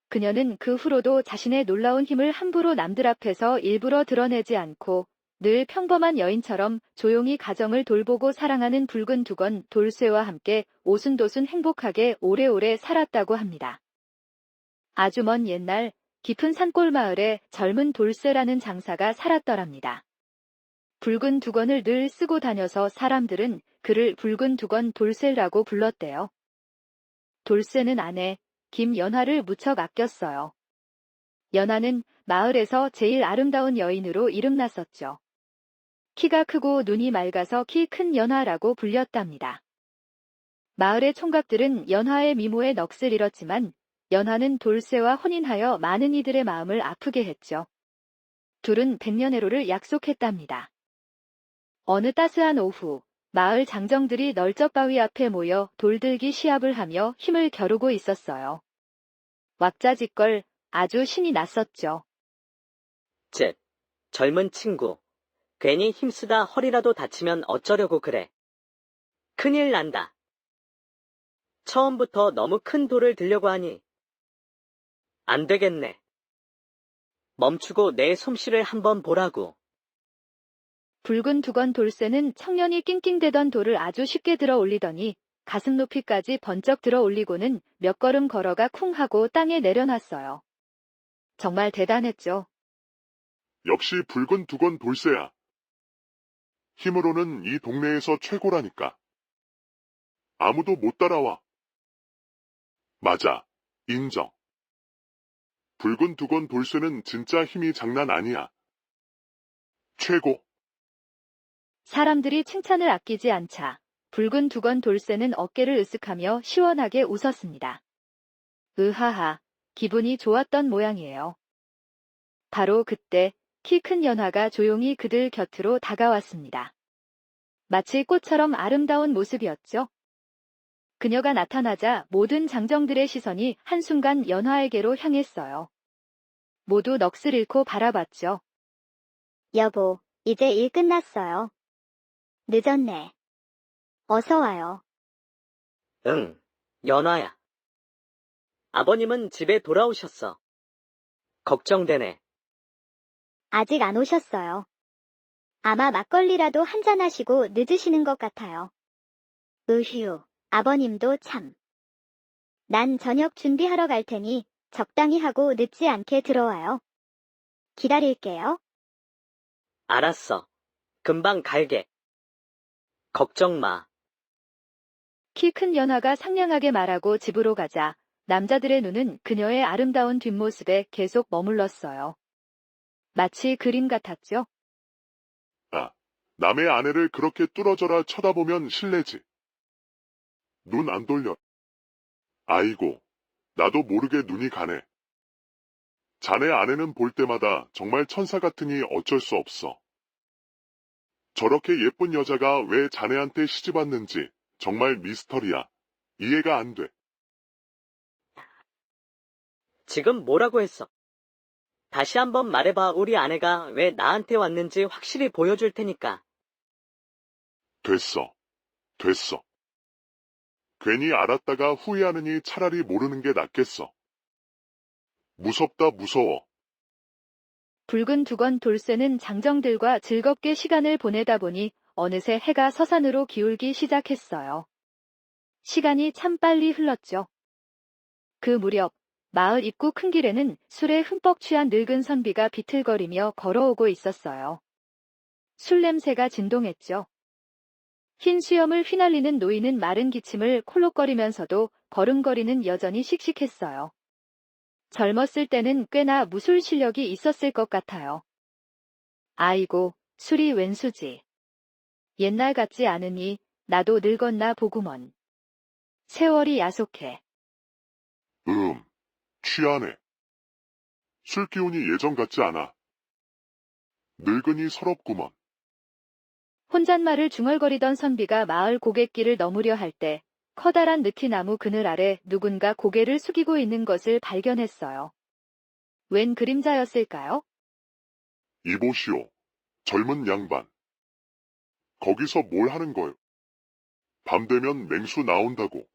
그녀는 그 후로도 자신의 놀라운 힘을 함부로 남들 앞에서 일부러 드러내지 않고 늘 평범한 여인처럼 조용히 가정을 돌보고 사랑하는 붉은 두건 돌쇠와 함께 오순도순 행복하게 오래오래 살았다고 합니다. 아주 먼 옛날 깊은 산골 마을에 젊은 돌쇠라는 장사가 살았더랍니다. 붉은 두건을 늘 쓰고 다녀서 사람들은 그를 붉은 두건 돌쇠라고 불렀대요. 돌쇠는 아내 김연화를 무척 아꼈어요. 연화는 마을에서 제일 아름다운 여인으로 이름났었죠. 키가 크고 눈이 맑아서 키 큰 연화라고 불렸답니다. 마을의 총각들은 연화의 미모에 넋을 잃었지만 연화는 돌쇠와 혼인하여 많은 이들의 마음을 아프게 했죠. 둘은 백년해로를 약속했답니다. 어느 따스한 오후, 마을 장정들이 널쩍바위 앞에 모여 돌들기 시합을 하며 힘을 겨루고 있었어요. 왁자지껄 아주 신이 났었죠. 쯧, 젊은 친구. 괜히 힘쓰다 허리라도 다치면 어쩌려고 그래. 큰일 난다. 처음부터 너무 큰 돌을 들려고 하니. 안 되겠네. 멈추고 내 솜씨를 한번 보라고. 붉은 두건 돌쇠는 청년이 낑낑대던 돌을 아주 쉽게 들어 올리더니 가슴 높이까지 번쩍 들어 올리고는 몇 걸음 걸어가 쿵 하고 땅에 내려놨어요. 정말 대단했죠. 역시 붉은 두건 돌쇠야. 힘으로는 이 동네에서 최고라니까. 아무도 못 따라와. 맞아, 인정. 붉은 두건 돌쇠는 진짜 힘이 장난 아니야. 최고. 사람들이 칭찬을 아끼지 않자 붉은 두건 돌쇠는 어깨를 으쓱하며 시원하게 웃었습니다. 으하하, 기분이 좋았던 모양이에요. 바로 그때 키 큰 연화가 조용히 그들 곁으로 다가왔습니다. 마치 꽃처럼 아름다운 모습이었죠. 그녀가 나타나자 모든 장정들의 시선이 한순간 연화에게로 향했어요. 모두 넋을 잃고 바라봤죠. 여보, 이제 일 끝났어요. 늦었네. 어서 와요. 응, 연화야. 아버님은 집에 돌아오셨어. 걱정되네. 아직 안 오셨어요. 아마 막걸리라도 한잔 하시고 늦으시는 것 같아요. 으휴, 아버님도 참. 난 저녁 준비하러 갈 테니 적당히 하고 늦지 않게 들어와요. 기다릴게요. 알았어. 금방 갈게. 걱정 마. 키 큰 연화가 상냥하게 말하고 집으로 가자 남자들의 눈은 그녀의 아름다운 뒷모습에 계속 머물렀어요. 마치 그림 같았죠. 아, 남의 아내를 그렇게 뚫어져라 쳐다보면 실례지. 눈 안 돌려. 아이고, 나도 모르게 눈이 가네. 자네 아내는 볼 때마다 정말 천사 같으니 어쩔 수 없어. 저렇게 예쁜 여자가 왜 자네한테 시집 왔는지 정말 미스터리야. 이해가 안 돼. 지금 뭐라고 했어? 다시 한번 말해봐. 우리 아내가 왜 나한테 왔는지 확실히 보여줄 테니까. 됐어. 됐어. 괜히 알았다가 후회하느니 차라리 모르는 게 낫겠어. 무섭다 무서워. 붉은 두건 돌쇠는 장정들과 즐겁게 시간을 보내다 보니 어느새 해가 서산으로 기울기 시작했어요. 시간이 참 빨리 흘렀죠. 그 무렵 마을 입구 큰 길에는 술에 흠뻑 취한 늙은 선비가 비틀거리며 걸어오고 있었어요. 술 냄새가 진동했죠. 흰 수염을 휘날리는 노인은 마른 기침을 콜록거리면서도 걸음걸이는 여전히 씩씩했어요. 젊었을 때는 꽤나 무술 실력이 있었을 것 같아요. 아이고, 술이 웬수지. 옛날 같지 않으니 나도 늙었나 보구먼. 세월이 야속해. 취하네. 술 기운이 예전 같지 않아. 늙은이 서럽구먼. 혼잣말을 중얼거리던 선비가 마을 고갯길을 넘으려 할 때 커다란 느티나무 그늘 아래 누군가 고개를 숙이고 있는 것을 발견했어요. 웬 그림자였을까요? 이보시오. 젊은 양반. 거기서 뭘 하는 거요? 밤 되면 맹수 나온다고.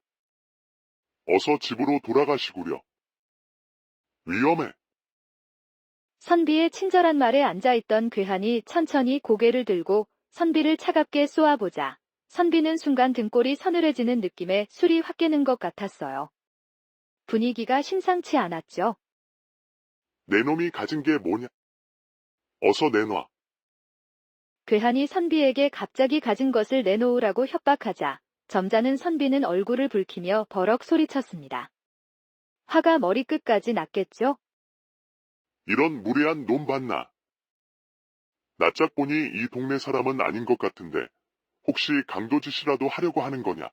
어서 집으로 돌아가시구려. 위험해. 선비의 친절한 말에 앉아있던 괴한이 천천히 고개를 들고 선비를 차갑게 쏘아보자 선비는 순간 등골이 서늘해지는 느낌에 술이 확 깨는 것 같았어요. 분위기가 심상치 않았죠. 내 놈이 가진 게 뭐냐? 어서 내놔. 괴한이 선비에게 갑자기 가진 것을 내놓으라고 협박하자 점잖은 선비는 얼굴을 붉히며 버럭 소리쳤습니다. 화가 머리끝까지 났겠죠? 이런 무례한 놈 봤나? 낯짝 보니 이 동네 사람은 아닌 것 같은데 혹시 강도짓이라도 하려고 하는 거냐?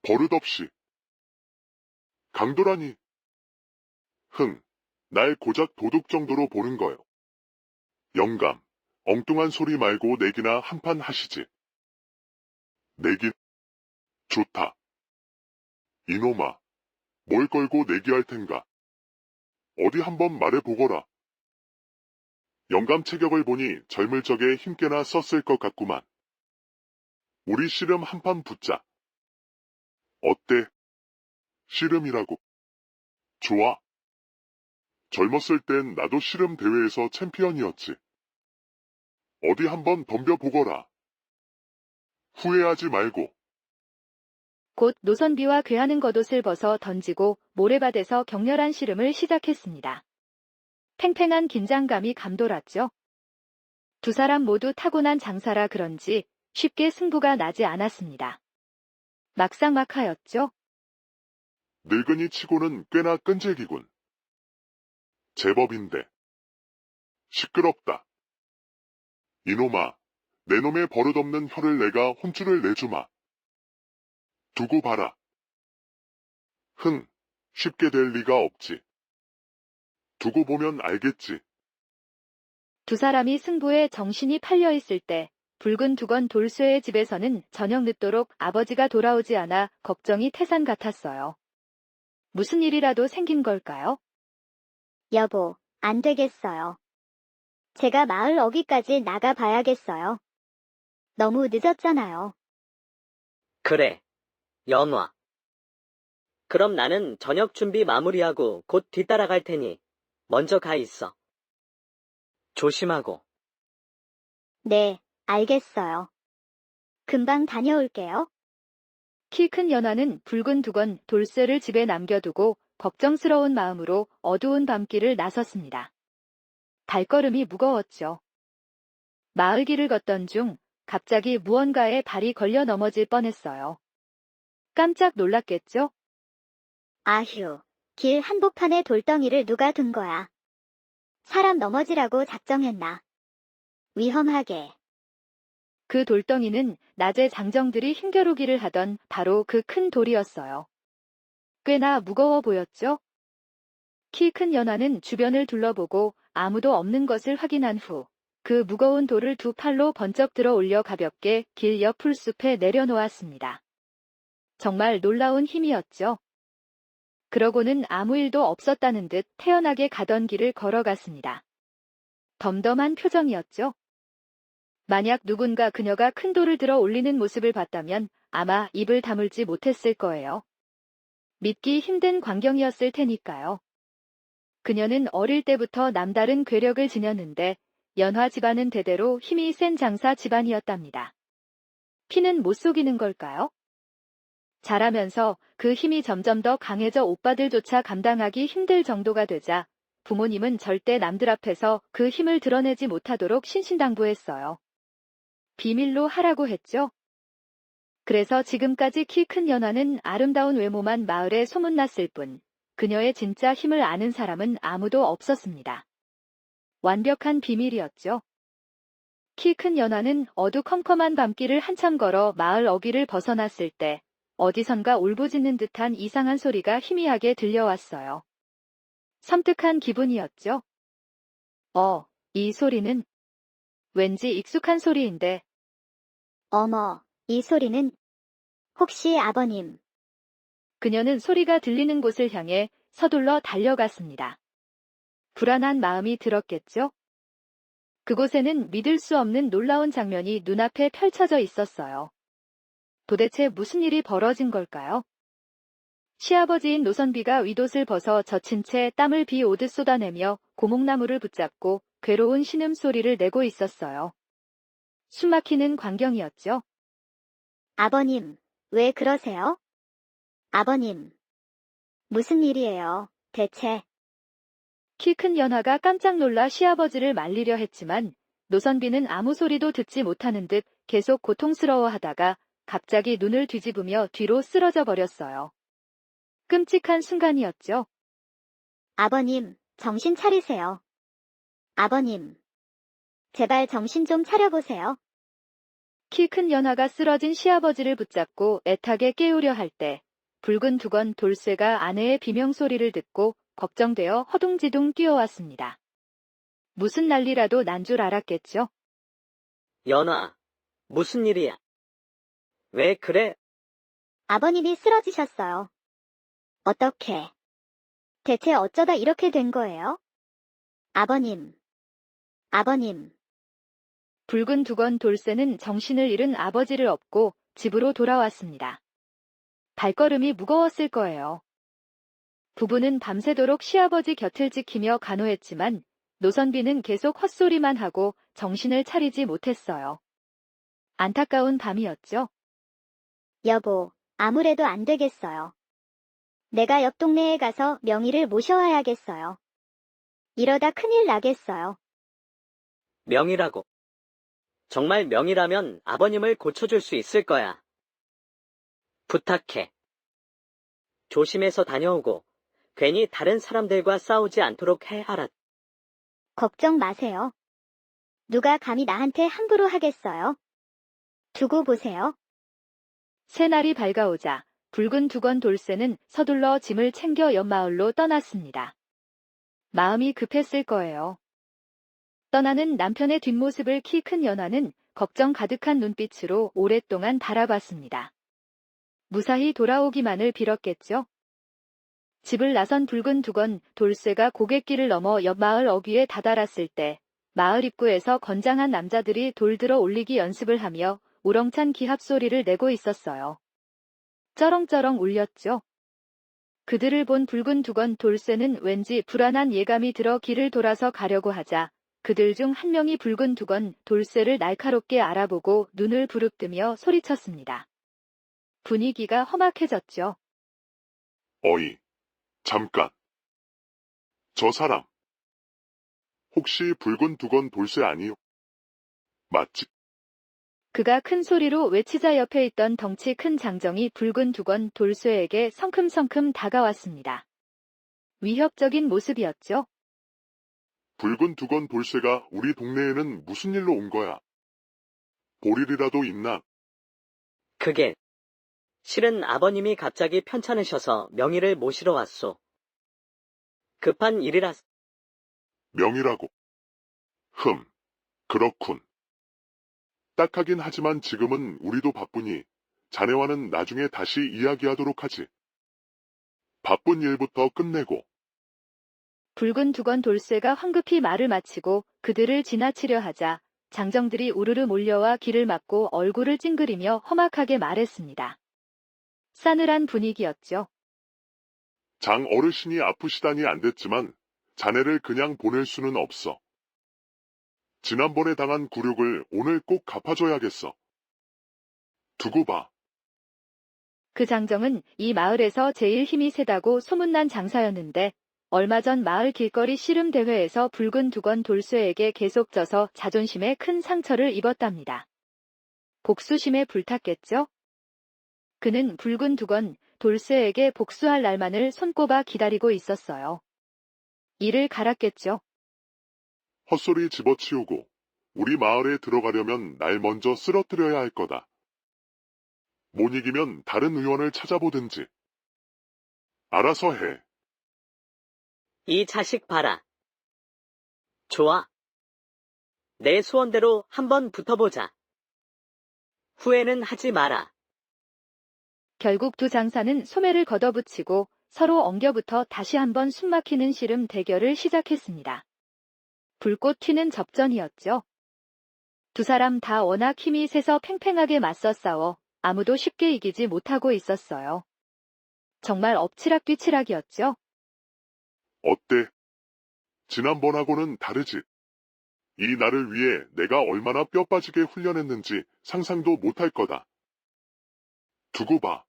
버릇없이. 강도라니. 날 고작 도둑 정도로 보는 거요. 영감, 엉뚱한 소리 말고 내기나 한판 하시지. 내기. 좋다. 이놈아, 뭘 걸고 내기할 텐가? 어디 한번 말해보거라. 영감 체격을 보니 젊을 적에 힘께나 썼을 것 같구만. 우리 씨름 한판 붙자. 어때? 씨름이라고. 좋아. 젊었을 땐 나도 씨름 대회에서 챔피언이었지. 어디 한번 덤벼보거라. 후회하지 말고. 곧 노선비와 괴하는 겉옷을 벗어 던지고 모래밭에서 격렬한 씨름을 시작했습니다. 팽팽한 긴장감이 감돌았죠. 두 사람 모두 타고난 장사라 그런지 쉽게 승부가 나지 않았습니다. 막상막하였죠. 늙은이 치고는 꽤나 끈질기군. 제법인데. 시끄럽다. 이놈아, 내 놈의 버릇없는 혀를 내가 혼쭐을 내주마. 두고 봐라. 흥, 쉽게 될 리가 없지. 두고 보면 알겠지. 두 사람이 승부에 정신이 팔려 있을 때 붉은 두건 돌쇠의 집에서는 저녁 늦도록 아버지가 돌아오지 않아 걱정이 태산 같았어요. 무슨 일이라도 생긴 걸까요? 여보, 안 되겠어요. 제가 마을 어귀까지 나가 봐야겠어요. 너무 늦었잖아요. 그래, 연화. 그럼 나는 저녁 준비 마무리하고 곧 뒤따라갈 테니 먼저 가 있어. 조심하고. 네, 알겠어요. 금방 다녀올게요. 키 큰 연화는 붉은 두건 돌쇠를 집에 남겨두고 걱정스러운 마음으로 어두운 밤길을 나섰습니다. 발걸음이 무거웠죠. 마을 길을 걷던 중 갑자기 무언가에 발이 걸려 넘어질 뻔했어요. 깜짝 놀랐겠죠? 아휴, 길 한복판에 돌덩이를 누가 둔 거야. 사람 넘어지라고 작정했나. 위험하게. 그 돌덩이는 낮에 장정들이 힘겨루기를 하던 바로 그 큰 돌이었어요. 꽤나 무거워 보였죠? 키 큰 연화는 주변을 둘러보고 아무도 없는 것을 확인한 후 그 무거운 돌을 두 팔로 번쩍 들어 올려 가볍게 길 옆 풀숲에 내려놓았습니다. 정말 놀라운 힘이었죠. 그러고는 아무 일도 없었다는 듯 태연하게 가던 길을 걸어갔습니다. 덤덤한 표정이었죠. 만약 누군가 그녀가 큰 돌을 들어 올리는 모습을 봤다면 아마 입을 다물지 못했을 거예요. 믿기 힘든 광경이었을 테니까요. 그녀는 어릴 때부터 남다른 괴력을 지녔는데 연화 집안은 대대로 힘이 센 장사 집안이었답니다. 피는 못 속이는 걸까요? 자라면서 그 힘이 점점 더 강해져 오빠들조차 감당하기 힘들 정도가 되자 부모님은 절대 남들 앞에서 그 힘을 드러내지 못하도록 신신당부했어요. 비밀로 하라고 했죠. 그래서 지금까지 키 큰 연화는 아름다운 외모만 마을에 소문났을 뿐 그녀의 진짜 힘을 아는 사람은 아무도 없었습니다. 완벽한 비밀이었죠. 키 큰 연화는 어두컴컴한 밤길을 한참 걸어 마을 어귀를 벗어났을 때 어디선가 울부짖는 듯한 이상한 소리가 희미하게 들려왔어요. 섬뜩한 기분이었죠. 이 소리는 왠지 익숙한 소리인데 어머, 이 소리는 혹시 아버님. 그녀는 소리가 들리는 곳을 향해 서둘러 달려갔습니다. 불안한 마음이 들었겠죠? 그곳에는 믿을 수 없는 놀라운 장면이 눈앞에 펼쳐져 있었어요. 도대체 무슨 일이 벌어진 걸까요? 시아버지인 노선비가 윗옷을 벗어 젖힌 채 땀을 비 오듯 쏟아내며 고목나무를 붙잡고 괴로운 신음소리를 내고 있었어요. 숨막히는 광경이었죠. 아버님, 왜 그러세요? 아버님. 무슨 일이에요, 대체? 키 큰 연화가 깜짝 놀라 시아버지를 말리려 했지만 노선비는 아무 소리도 듣지 못하는 듯 계속 고통스러워하다가 갑자기 눈을 뒤집으며 뒤로 쓰러져 버렸어요. 끔찍한 순간이었죠. 아버님, 정신 차리세요. 아버님. 제발 정신 좀 차려보세요. 키 큰 연화가 쓰러진 시아버지를 붙잡고 애타게 깨우려 할 때 붉은 두건 돌쇠가 아내의 비명소리를 듣고 걱정되어 허둥지둥 뛰어왔습니다. 무슨 난리라도 난 줄 알았겠죠. 연화, 무슨 일이야? 왜 그래? 아버님이 쓰러지셨어요. 어떻게? 대체 어쩌다 이렇게 된 거예요? 아버님. 아버님. 붉은 두건 돌쇠는 정신을 잃은 아버지를 업고 집으로 돌아왔습니다. 발걸음이 무거웠을 거예요. 부부는 밤새도록 시아버지 곁을 지키며 간호했지만 노선비는 계속 헛소리만 하고 정신을 차리지 못했어요. 안타까운 밤이었죠. 여보, 아무래도 안 되겠어요. 내가 옆 동네에 가서 명의를 모셔와야겠어요. 이러다 큰일 나겠어요. 명이라고. 정말 명이라면 아버님을 고쳐줄 수 있을 거야. 부탁해. 조심해서 다녀오고 괜히 다른 사람들과 싸우지 않도록 해 알았. 걱정 마세요. 누가 감히 나한테 함부로 하겠어요? 두고 보세요. 새날이 밝아오자 붉은 두건 돌쇠는 서둘러 짐을 챙겨 옆마을로 떠났습니다. 마음이 급했을 거예요. 떠나는 남편의 뒷모습을 키 큰 연화는 걱정 가득한 눈빛으로 오랫동안 바라봤습니다. 무사히 돌아오기만을 빌었겠죠. 집을 나선 붉은 두건 돌쇠가 고갯길을 넘어 옆마을 어귀에 다다랐을 때 마을 입구에서 건장한 남자들이 돌 들어 올리기 연습을 하며 우렁찬 기합 소리를 내고 있었어요. 쩌렁쩌렁 울렸죠. 그들을 본 붉은 두건 돌쇠는 왠지 불안한 예감이 들어 길을 돌아서 가려고 하자 그들 중 한 명이 붉은 두건 돌쇠를 날카롭게 알아보고 눈을 부릅뜨며 소리쳤습니다. 분위기가 험악해졌죠. 어이, 잠깐. 저 사람. 혹시 붉은 두건 돌쇠 아니요? 맞지? 그가 큰 소리로 외치자 옆에 있던 덩치 큰 장정이 붉은 두건 돌쇠에게 성큼성큼 다가왔습니다. 위협적인 모습이었죠. 붉은 두건 돌쇠가 우리 동네에는 무슨 일로 온 거야? 볼 일이라도 있나? 그게 실은 아버님이 갑자기 편찮으셔서 명의를 모시러 왔소. 급한 일이라. 명이라고. 그렇군. 딱하긴 하지만 지금은 우리도 바쁘니 자네와는 나중에 다시 이야기하도록 하지. 바쁜 일부터 끝내고. 붉은 두건 돌쇠가 황급히 말을 마치고 그들을 지나치려 하자 장정들이 우르르 몰려와 길을 막고 얼굴을 찡그리며 험악하게 말했습니다. 싸늘한 분위기였죠. 장 어르신이 아프시다니 안 됐지만 자네를 그냥 보낼 수는 없어. 지난번에 당한 굴욕을 오늘 꼭 갚아줘야겠어. 두고 봐. 그 장정은 이 마을에서 제일 힘이 세다고 소문난 장사였는데 얼마 전 마을 길거리 씨름 대회에서 붉은 두건 돌쇠에게 계속 져서 자존심에 큰 상처를 입었답니다. 복수심에 불탔겠죠? 그는 붉은 두건 돌쇠에게 복수할 날만을 손꼽아 기다리고 있었어요. 이를 갈았겠죠. 헛소리 집어치우고 우리 마을에 들어가려면 날 먼저 쓰러뜨려야 할 거다. 못 이기면 다른 의원을 찾아보든지. 알아서 해. 이 자식 봐라. 좋아. 내 소원대로 한번 붙어보자. 후회는 하지 마라. 결국 두 장사는 소매를 걷어붙이고 서로 엉겨붙어 다시 한번 숨막히는 씨름 대결을 시작했습니다. 불꽃 튀는 접전이었죠. 두 사람 다 워낙 힘이 세서 팽팽하게 맞서 싸워 아무도 쉽게 이기지 못하고 있었어요. 정말 엎치락뒤치락이었죠. 어때? 지난번하고는 다르지. 이 날을 위해 내가 얼마나 뼈 빠지게 훈련했는지 상상도 못할 거다. 두고 봐.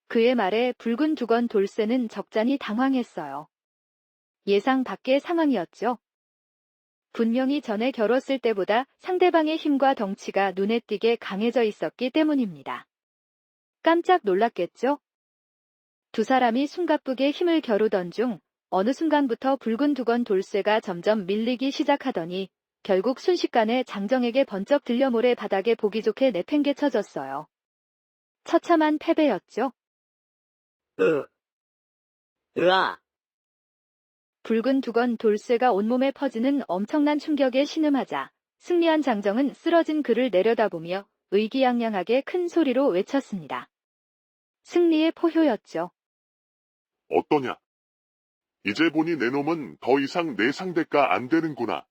그의 말에 붉은 두건 돌쇠는 적잖이 당황했어요. 예상 밖의 상황이었죠. 분명히 전에 겨뤘을 때보다 상대방의 힘과 덩치가 눈에 띄게 강해져 있었기 때문입니다. 깜짝 놀랐겠죠? 두 사람이 숨가쁘게 힘을 겨루던 중 어느 순간부터 붉은 두건 돌쇠가 점점 밀리기 시작하더니 결국 순식간에 장정에게 번쩍 들려 모래 바닥에 보기 좋게 내팽개쳐졌어요. 처참한 패배였죠. 으아. 붉은 두건 돌쇠가 온몸에 퍼지는 엄청난 충격에 신음하자 승리한 장정은 쓰러진 그를 내려다보며 의기양양하게 큰 소리로 외쳤습니다. 승리의 포효였죠. 어떠냐? 이제 보니 내 놈은 더 이상 내 상대가 안 되는구나.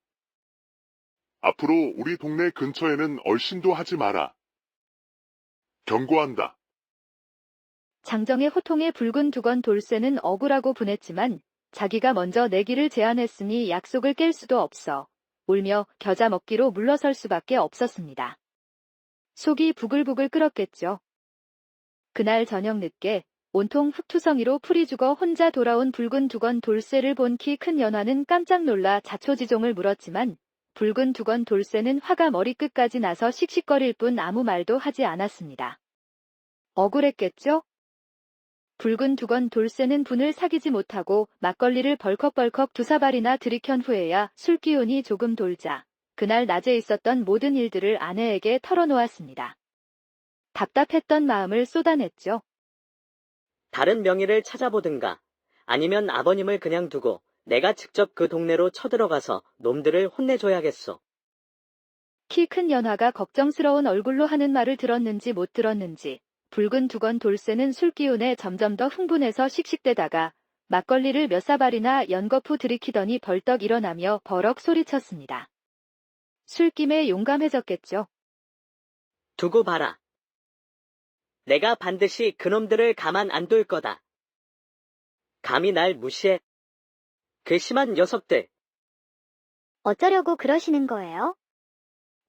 앞으로 우리 동네 근처에는 얼씬도 하지 마라. 경고한다. 장정의 호통에 붉은 두건 돌쇠는 억울하고 분했지만 자기가 먼저 내기를 제안했으니 약속을 깰 수도 없어 울며 겨자 먹기로 물러설 수밖에 없었습니다. 속이 부글부글 끓었겠죠. 그날 저녁 늦게 온통 흙투성이로 풀이 죽어 혼자 돌아온 붉은 두건 돌쇠를 본 키 큰 연화는 깜짝 놀라 자초지종을 물었지만 붉은 두건 돌쇠는 화가 머리끝까지 나서 씩씩거릴 뿐 아무 말도 하지 않았습니다. 억울했겠죠? 붉은 두건 돌쇠는 분을 사귀지 못하고 막걸리를 벌컥벌컥 두 사발이나 들이켠 후에야 술기운이 조금 돌자 그날 낮에 있었던 모든 일들을 아내에게 털어놓았습니다. 답답했던 마음을 쏟아냈죠. 다른 명의를 찾아보든가 아니면 아버님을 그냥 두고 내가 직접 그 동네로 쳐들어가서 놈들을 혼내줘야겠소. 키 큰 연화가 걱정스러운 얼굴로 하는 말을 들었는지 못 들었는지 붉은 두건 돌쇠는 술기운에 점점 더 흥분해서 씩씩대다가 막걸리를 몇 사발이나 연거푸 들이키더니 벌떡 일어나며 버럭 소리쳤습니다. 술김에 용감해졌겠죠. 두고 봐라. 내가 반드시 그놈들을 가만 안 둘 거다. 감히 날 무시해. 그 심한 녀석들. 어쩌려고 그러시는 거예요?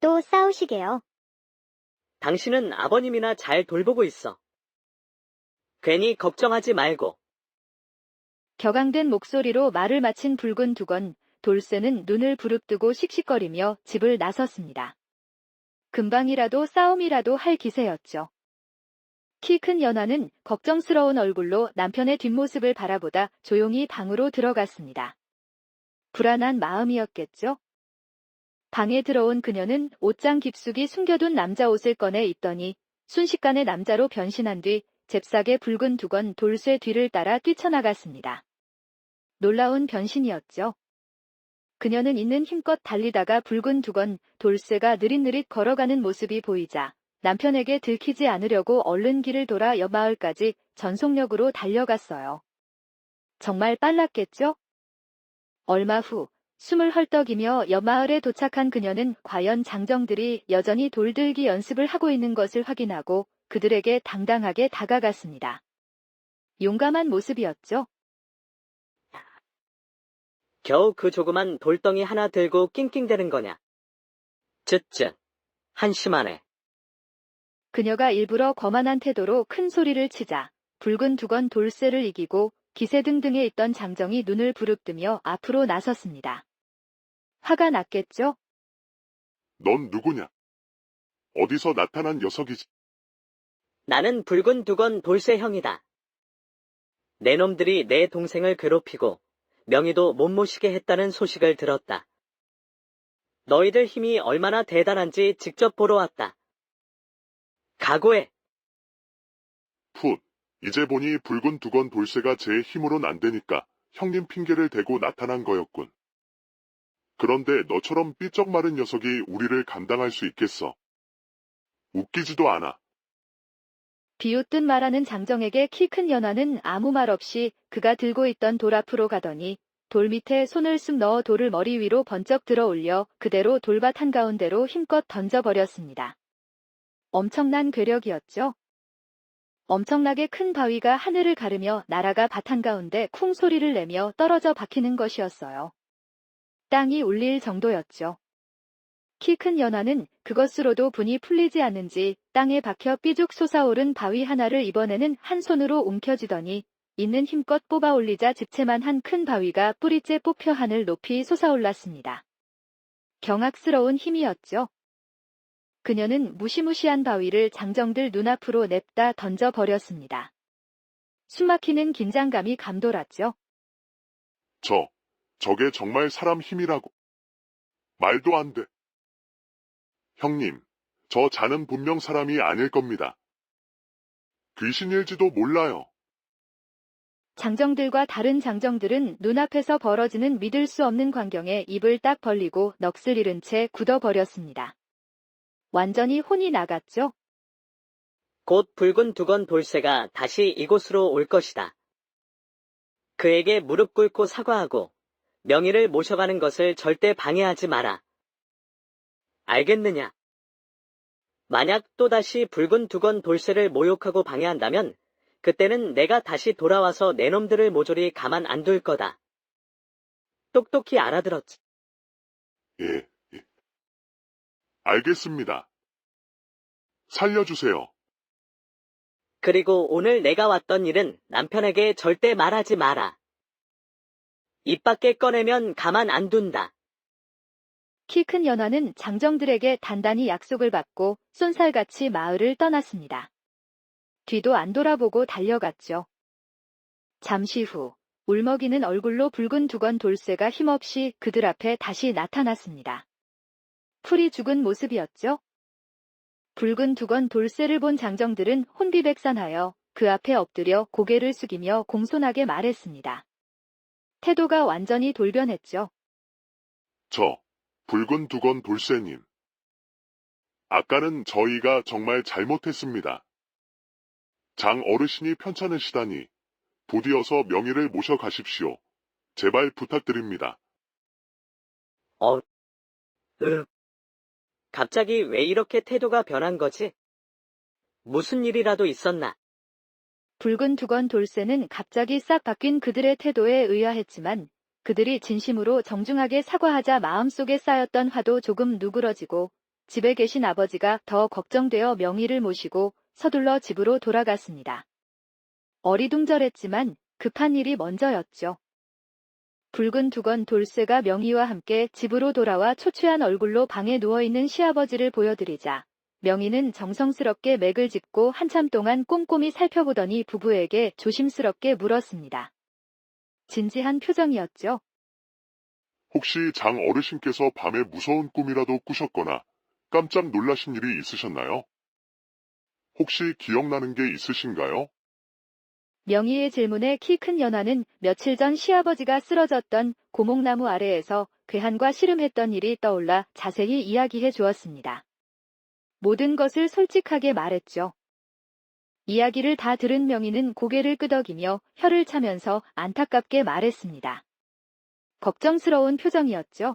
또 싸우시게요? 당신은 아버님이나 잘 돌보고 있어. 괜히 걱정하지 말고. 격앙된 목소리로 말을 마친 붉은 두건 돌쇠는 눈을 부릅뜨고 씩씩거리며 집을 나섰습니다. 금방이라도 싸움이라도 할 기세였죠. 키 큰 연화는 걱정스러운 얼굴로 남편의 뒷모습을 바라보다 조용히 방으로 들어갔습니다. 불안한 마음이었겠죠? 방에 들어온 그녀는 옷장 깊숙이 숨겨둔 남자 옷을 꺼내 입더니 순식간에 남자로 변신한 뒤 잽싸게 붉은 두건 돌쇠 뒤를 따라 뛰쳐나갔습니다. 놀라운 변신이었죠. 그녀는 있는 힘껏 달리다가 붉은 두건 돌쇠가 느릿느릿 걸어가는 모습이 보이자 남편에게 들키지 않으려고 얼른 길을 돌아 옆 마을까지 전속력으로 달려갔어요. 정말 빨랐겠죠? 얼마 후 숨을 헐떡이며 옆 마을에 도착한 그녀는 과연 장정들이 여전히 돌들기 연습을 하고 있는 것을 확인하고 그들에게 당당하게 다가갔습니다. 용감한 모습이었죠. 겨우 그 조그만 돌덩이 하나 들고 낑낑대는 거냐. 쯧쯧. 한심하네. 그녀가 일부러 거만한 태도로 큰 소리를 치자 붉은 두건 돌쇠를 이기고 기세등등에 있던 장정이 눈을 부릅뜨며 앞으로 나섰습니다. 화가 났겠죠? 넌 누구냐? 어디서 나타난 녀석이지? 나는 붉은 두건 돌쇠 형이다. 내 놈들이 내 동생을 괴롭히고 명의도 못 모시게 했다는 소식을 들었다. 너희들 힘이 얼마나 대단한지 직접 보러 왔다. 각오해. 풋, 이제 보니 붉은 두건 돌쇠가 제 힘으론 안 되니까 형님 핑계를 대고 나타난 거였군. 그런데 너처럼 삐쩍 마른 녀석이 우리를 감당할 수 있겠어? 웃기지도 않아. 비웃듯 말하는 장정에게 키 큰 연화는 아무 말 없이 그가 들고 있던 돌 앞으로 가더니 돌 밑에 손을 쓱 넣어 돌을 머리 위로 번쩍 들어 올려 그대로 돌밭 한가운데로 힘껏 던져버렸습니다. 엄청난 괴력이었죠. 엄청나게 큰 바위가 하늘을 가르며 날아가 밭 한가운데 쿵 소리를 내며 떨어져 박히는 것이었어요. 땅이 울릴 정도였죠. 키 큰 연화는 그것으로도 분이 풀리지 않는지 땅에 박혀 삐죽 솟아오른 바위 하나를 이번에는 한 손으로 움켜쥐더니 있는 힘껏 뽑아 올리자 집채만한 큰 바위가 뿌리째 뽑혀 하늘 높이 솟아올랐습니다. 경악스러운 힘이었죠. 그녀는 무시무시한 바위를 장정들 눈앞으로 냅다 던져버렸습니다. 숨막히는 긴장감이 감돌았죠. 저게 정말 사람 힘이라고. 말도 안 돼. 형님, 저 자는 분명 사람이 아닐 겁니다. 귀신일지도 몰라요. 장정들과 다른 장정들은 눈앞에서 벌어지는 믿을 수 없는 광경에 입을 딱 벌리고 넋을 잃은 채 굳어버렸습니다. 완전히 혼이 나갔죠. 곧 붉은 두건 돌쇠가 다시 이곳으로 올 것이다. 그에게 무릎 꿇고 사과하고 명의를 모셔가는 것을 절대 방해하지 마라. 알겠느냐? 만약 또다시 붉은 두건 돌쇠를 모욕하고 방해한다면 그때는 내가 다시 돌아와서 내 놈들을 모조리 가만 안 둘 거다. 똑똑히 알아들었지. 예, 예. 알겠습니다. 살려주세요. 그리고 오늘 내가 왔던 일은 남편에게 절대 말하지 마라. 입 밖에 꺼내면 가만 안 둔다. 키 큰 연화는 장정들에게 단단히 약속을 받고 쏜살같이 마을을 떠났습니다. 뒤도 안 돌아보고 달려갔죠. 잠시 후 울먹이는 얼굴로 붉은 두건 돌쇠가 힘없이 그들 앞에 다시 나타났습니다. 풀이 죽은 모습이었죠. 붉은 두건 돌쇠를 본 장정들은 혼비백산하여 그 앞에 엎드려 고개를 숙이며 공손하게 말했습니다. 태도가 완전히 돌변했죠. 저, 붉은 두건 돌쇠님. 아까는 저희가 정말 잘못했습니다. 장 어르신이 편찮으시다니 부디어서 명의를 모셔가십시오. 제발 부탁드립니다. 갑자기 왜 이렇게 태도가 변한 거지? 무슨 일이라도 있었나? 붉은 두건 돌쇠는 갑자기 싹 바뀐 그들의 태도에 의아했지만 그들이 진심으로 정중하게 사과하자 마음속에 쌓였던 화도 조금 누그러지고 집에 계신 아버지가 더 걱정되어 명의를 모시고 서둘러 집으로 돌아갔습니다. 어리둥절했지만 급한 일이 먼저였죠. 붉은 두건 돌쇠가 명의와 함께 집으로 돌아와 초췌한 얼굴로 방에 누워있는 시아버지를 보여드리자 명의는 정성스럽게 맥을 짚고 한참 동안 꼼꼼히 살펴보더니 부부에게 조심스럽게 물었습니다. 진지한 표정이었죠. 혹시 장 어르신께서 밤에 무서운 꿈이라도 꾸셨거나 깜짝 놀라신 일이 있으셨나요? 혹시 기억나는 게 있으신가요? 명의의 질문에 키 큰 연하는 며칠 전 시아버지가 쓰러졌던 고목나무 아래에서 괴한과 씨름했던 일이 떠올라 자세히 이야기해 주었습니다. 모든 것을 솔직하게 말했죠. 이야기를 다 들은 명의는 고개를 끄덕이며 혀를 차면서 안타깝게 말했습니다. 걱정스러운 표정이었죠.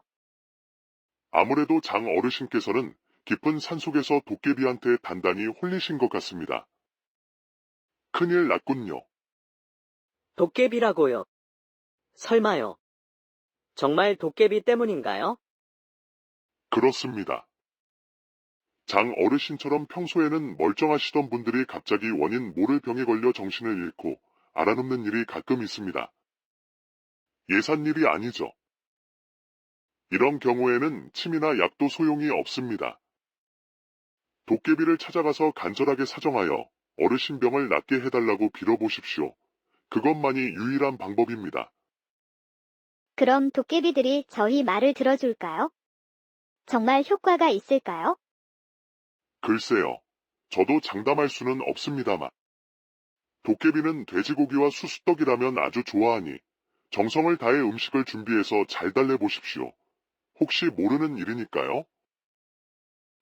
아무래도 장 어르신께서는 깊은 산속에서 도깨비한테 단단히 홀리신 것 같습니다. 큰일 났군요. 도깨비라고요? 설마요? 정말 도깨비 때문인가요? 그렇습니다. 장 어르신처럼 평소에는 멀쩡하시던 분들이 갑자기 원인 모를 병에 걸려 정신을 잃고 알아눕는 일이 가끔 있습니다. 예산 일이 아니죠. 이런 경우에는 침이나 약도 소용이 없습니다. 도깨비를 찾아가서 간절하게 사정하여 어르신 병을 낫게 해달라고 빌어보십시오. 그것만이 유일한 방법입니다. 그럼 도깨비들이 저희 말을 들어줄까요? 정말 효과가 있을까요? 글쎄요. 저도 장담할 수는 없습니다만. 도깨비는 돼지고기와 수수떡이라면 아주 좋아하니 정성을 다해 음식을 준비해서 잘 달래보십시오. 혹시 모르는 일이니까요.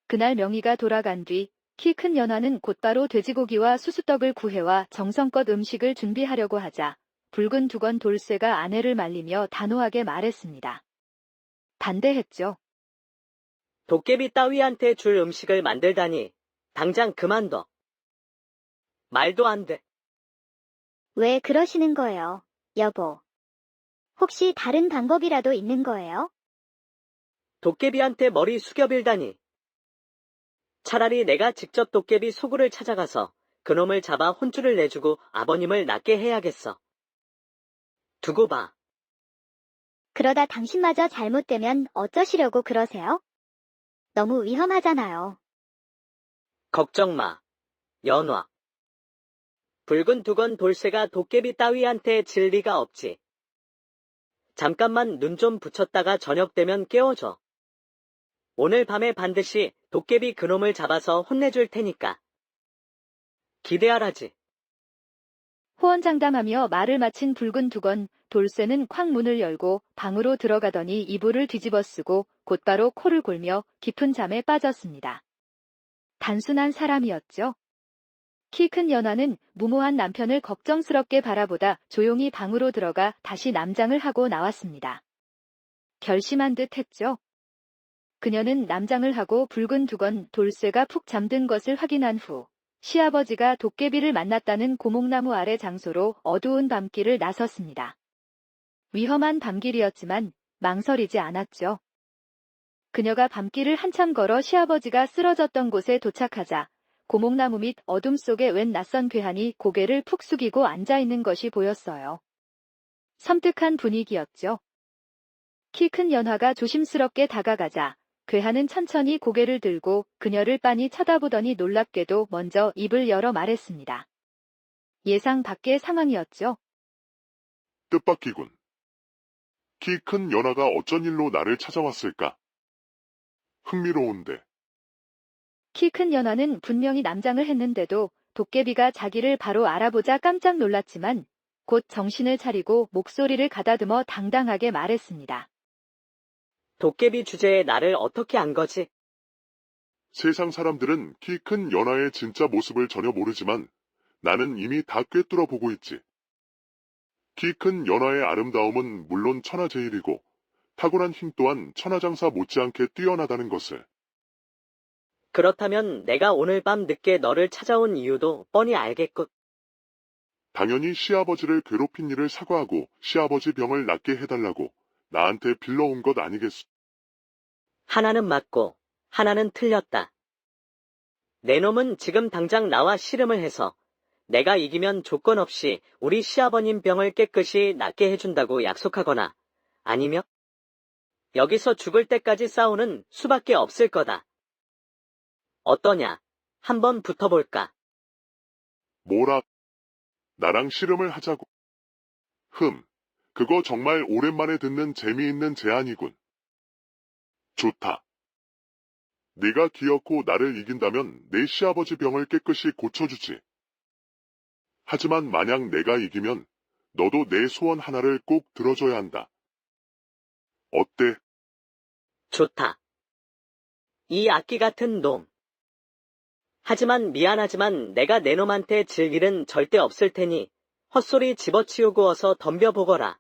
그날 명의가 돌아간 뒤 키 큰 연하는 곧바로 돼지고기와 수수떡을 구해와 정성껏 음식을 준비하려고 하자 붉은 두건 돌쇠가 아내를 말리며 단호하게 말했습니다. 반대했죠. 도깨비 따위한테 줄 음식을 만들다니 당장 그만둬. 말도 안 돼. 왜 그러시는 거예요, 여보? 혹시 다른 방법이라도 있는 거예요? 도깨비한테 머리 숙여 빌다니. 차라리 내가 직접 도깨비 소굴을 찾아가서 그놈을 잡아 혼쭐을 내주고 아버님을 낫게 해야겠어. 두고 봐. 그러다 당신마저 잘못되면 어쩌시려고 그러세요? 너무 위험하잖아요. 걱정 마. 연화. 붉은 두건 돌쇠가 도깨비 따위한테 질 리가 없지. 잠깐만 눈 좀 붙였다가 저녁 되면 깨워줘. 오늘 밤에 반드시 도깨비 그놈을 잡아서 혼내줄 테니까. 기대하라지. 호언장담하며 말을 마친 붉은 두건 돌쇠는 쾅 문을 열고 방으로 들어가더니 이불을 뒤집어 쓰고 곧바로 코를 골며 깊은 잠에 빠졌습니다. 단순한 사람이었죠. 키 큰 연하는 무모한 남편을 걱정스럽게 바라보다 조용히 방으로 들어가 다시 남장을 하고 나왔습니다. 결심한 듯 했죠. 그녀는 남장을 하고 붉은 두건 돌쇠가 푹 잠든 것을 확인한 후 시아버지가 도깨비를 만났다는 고목나무 아래 장소로 어두운 밤길을 나섰습니다. 위험한 밤길이었지만 망설이지 않았죠. 그녀가 밤길을 한참 걸어 시아버지가 쓰러졌던 곳에 도착하자 고목나무 밑 어둠 속에 웬 낯선 괴한이 고개를 푹 숙이고 앉아있는 것이 보였어요. 섬뜩한 분위기였죠. 키 큰 연화가 조심스럽게 다가가자 괴한은 천천히 고개를 들고 그녀를 빤히 쳐다보더니 놀랍게도 먼저 입을 열어 말했습니다. 예상 밖의 상황이었죠. 뜻밖이군. 키 큰 연하가 어쩐 일로 나를 찾아왔을까? 흥미로운데. 키 큰 연화는 분명히 남장을 했는데도 도깨비가 자기를 바로 알아보자 깜짝 놀랐지만 곧 정신을 차리고 목소리를 가다듬어 당당하게 말했습니다. 도깨비 주제에 나를 어떻게 안 거지? 세상 사람들은 키 큰 연하의 진짜 모습을 전혀 모르지만 나는 이미 다 꿰뚫어 보고 있지. 키 큰 연하의 아름다움은 물론 천하제일이고 탁월한 힘 또한 천하장사 못지않게 뛰어나다는 것을. 그렇다면 내가 오늘 밤 늦게 너를 찾아온 이유도 뻔히 알겠군. 당연히 시아버지를 괴롭힌 일을 사과하고 시아버지 병을 낫게 해달라고 나한테 빌러온 것 아니겠소. 하나는 맞고 하나는 틀렸다. 내 놈은 지금 당장 나와 씨름을 해서 내가 이기면 조건 없이 우리 시아버님 병을 깨끗이 낫게 해준다고 약속하거나 아니면 여기서 죽을 때까지 싸우는 수밖에 없을 거다. 어떠냐? 한번 붙어볼까? 뭐라? 나랑 씨름을 하자고. 그거 정말 오랜만에 듣는 재미있는 제안이군. 좋다. 네가 기어코 나를 이긴다면 내 시아버지 병을 깨끗이 고쳐주지. 하지만 만약 내가 이기면 너도 내 소원 하나를 꼭 들어줘야 한다. 어때? 좋다. 이 악기 같은 놈. 하지만 미안하지만 내가 내 놈한테 질 일은 절대 없을 테니 헛소리 집어치우고 어서 덤벼보거라.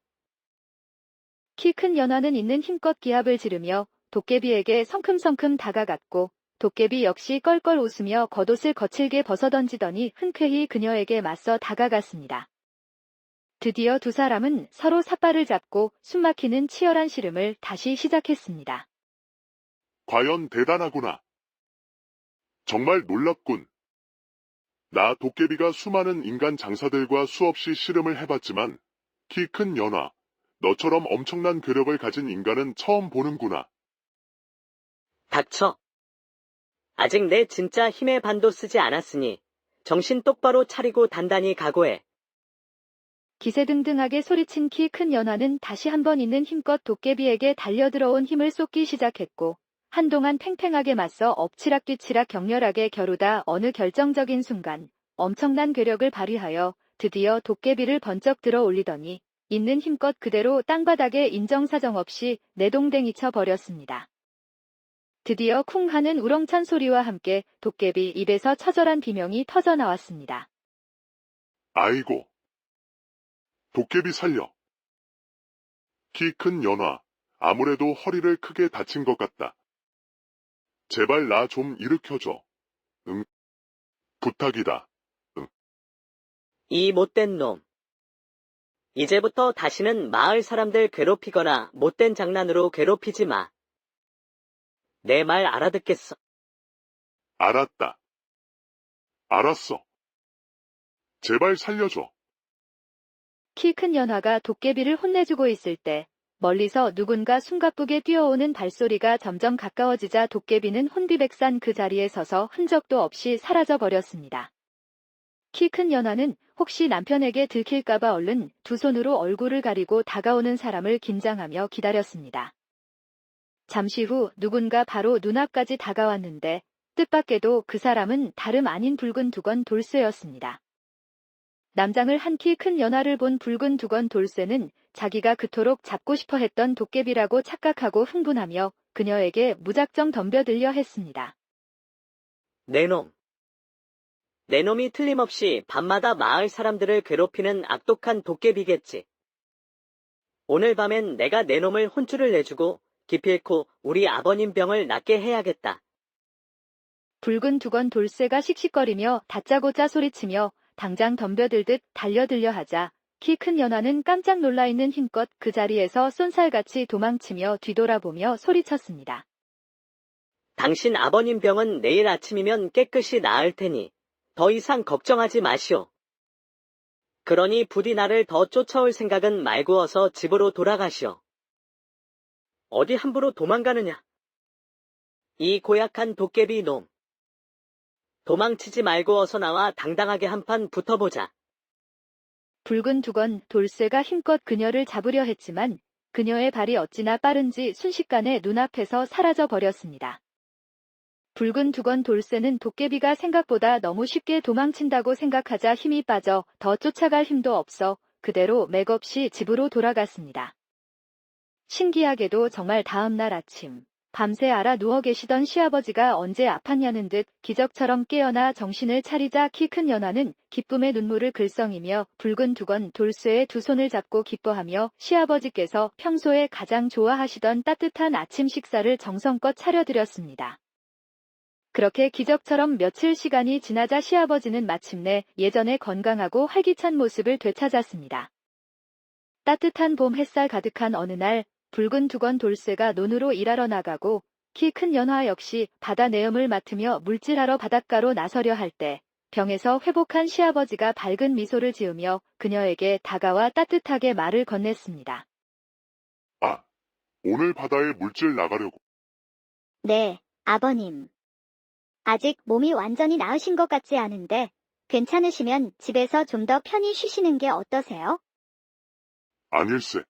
키 큰 연화는 있는 힘껏 기합을 지르며 도깨비에게 성큼성큼 다가갔고 도깨비 역시 껄껄 웃으며 겉옷을 거칠게 벗어던지더니 흔쾌히 그녀에게 맞서 다가갔습니다. 드디어 두 사람은 서로 삿발을 잡고 숨막히는 치열한 씨름을 다시 시작했습니다. 과연 대단하구나. 정말 놀랍군. 나 도깨비가 수많은 인간 장사들과 수없이 씨름을 해봤지만 키 큰 연화, 너처럼 엄청난 괴력을 가진 인간은 처음 보는구나. 닥쳐. 아직 내 진짜 힘의 반도 쓰지 않았으니 정신 똑바로 차리고 단단히 각오해. 기세등등하게 소리친 키 큰 연화는 다시 한번 있는 힘껏 도깨비에게 달려들어온 힘을 쏟기 시작했고 한동안 팽팽하게 맞서 엎치락뒤치락 격렬하게 겨루다 어느 결정적인 순간 엄청난 괴력을 발휘하여 드디어 도깨비를 번쩍 들어 올리더니 있는 힘껏 그대로 땅바닥에 인정사정 없이 내동댕이쳐 버렸습니다. 드디어 쿵 하는 우렁찬 소리와 함께 도깨비 입에서 처절한 비명이 터져 나왔습니다. 아이고. 도깨비 살려. 키 큰 연화, 아무래도 허리를 크게 다친 것 같다. 제발 나 좀 일으켜줘. 응. 부탁이다. 이 못된 놈. 이제부터 다시는 마을 사람들 괴롭히거나 못된 장난으로 괴롭히지 마. 내 말 알아듣겠어. 알았다. 알았어. 제발 살려줘. 키 큰 연화가 도깨비를 혼내주고 있을 때 멀리서 누군가 숨가쁘게 뛰어오는 발소리가 점점 가까워지자 도깨비는 혼비백산 그 자리에 서서 흔적도 없이 사라져 버렸습니다. 키 큰 연화는 혹시 남편에게 들킬까봐 얼른 두 손으로 얼굴을 가리고 다가오는 사람을 긴장하며 기다렸습니다. 잠시 후 누군가 바로 눈앞까지 다가왔는데 뜻밖에도 그 사람은 다름 아닌 붉은 두건 돌쇠였습니다. 남장을 한 키 큰 연화를 본 붉은 두건 돌쇠는 자기가 그토록 잡고 싶어 했던 도깨비라고 착각하고 흥분하며 그녀에게 무작정 덤벼들려 했습니다. 내놈. 내놈이 틀림없이 밤마다 마을 사람들을 괴롭히는 악독한 도깨비겠지. 오늘 밤엔 내가 내놈을 혼쭐을 내주고 기필코 우리 아버님 병을 낫게 해야겠다. 붉은 두건 돌쇠가 씩씩거리며 다짜고짜 소리치며 당장 덤벼들듯 달려들려 하자 키 큰 연화는 깜짝 놀라 있는 힘껏 그 자리에서 쏜살같이 도망치며 뒤돌아보며 소리쳤습니다. 당신 아버님 병은 내일 아침이면 깨끗이 나을 테니 더 이상 걱정하지 마시오. 그러니 부디 나를 더 쫓아올 생각은 말고 어서 집으로 돌아가시오. 어디 함부로 도망가느냐? 이 고약한 도깨비 놈. 도망치지 말고 어서 나와 당당하게 한판 붙어보자. 붉은 두건 돌쇠가 힘껏 그녀를 잡으려 했지만 그녀의 발이 어찌나 빠른지 순식간에 눈앞에서 사라져 버렸습니다. 붉은 두건 돌쇠는 도깨비가 생각보다 너무 쉽게 도망친다고 생각하자 힘이 빠져 더 쫓아갈 힘도 없어 그대로 맥없이 집으로 돌아갔습니다. 신기하게도 정말 다음 날 아침 밤새 알아 누워 계시던 시아버지가 언제 아팠냐는 듯 기적처럼 깨어나 정신을 차리자 키 큰 연화는 기쁨의 눈물을 글썽이며 붉은 두건 돌쇠의 두 손을 잡고 기뻐하며 시아버지께서 평소에 가장 좋아하시던 따뜻한 아침 식사를 정성껏 차려드렸습니다. 그렇게 기적처럼 며칠 시간이 지나자 시아버지는 마침내 예전의 건강하고 활기찬 모습을 되찾았습니다. 따뜻한 봄 햇살 가득한 어느 날 붉은 두건 돌쇠가 논으로 일하러 나가고 키 큰 연화 역시 바다 내음을 맡으며 물질하러 바닷가로 나서려 할 때 병에서 회복한 시아버지가 밝은 미소를 지으며 그녀에게 다가와 따뜻하게 말을 건넸습니다. 아, 오늘 바다에 물질 나가려고. 네, 아버님. 아직 몸이 완전히 나으신 것 같지 않은데 괜찮으시면 집에서 좀 더 편히 쉬시는 게 어떠세요? 아닐세.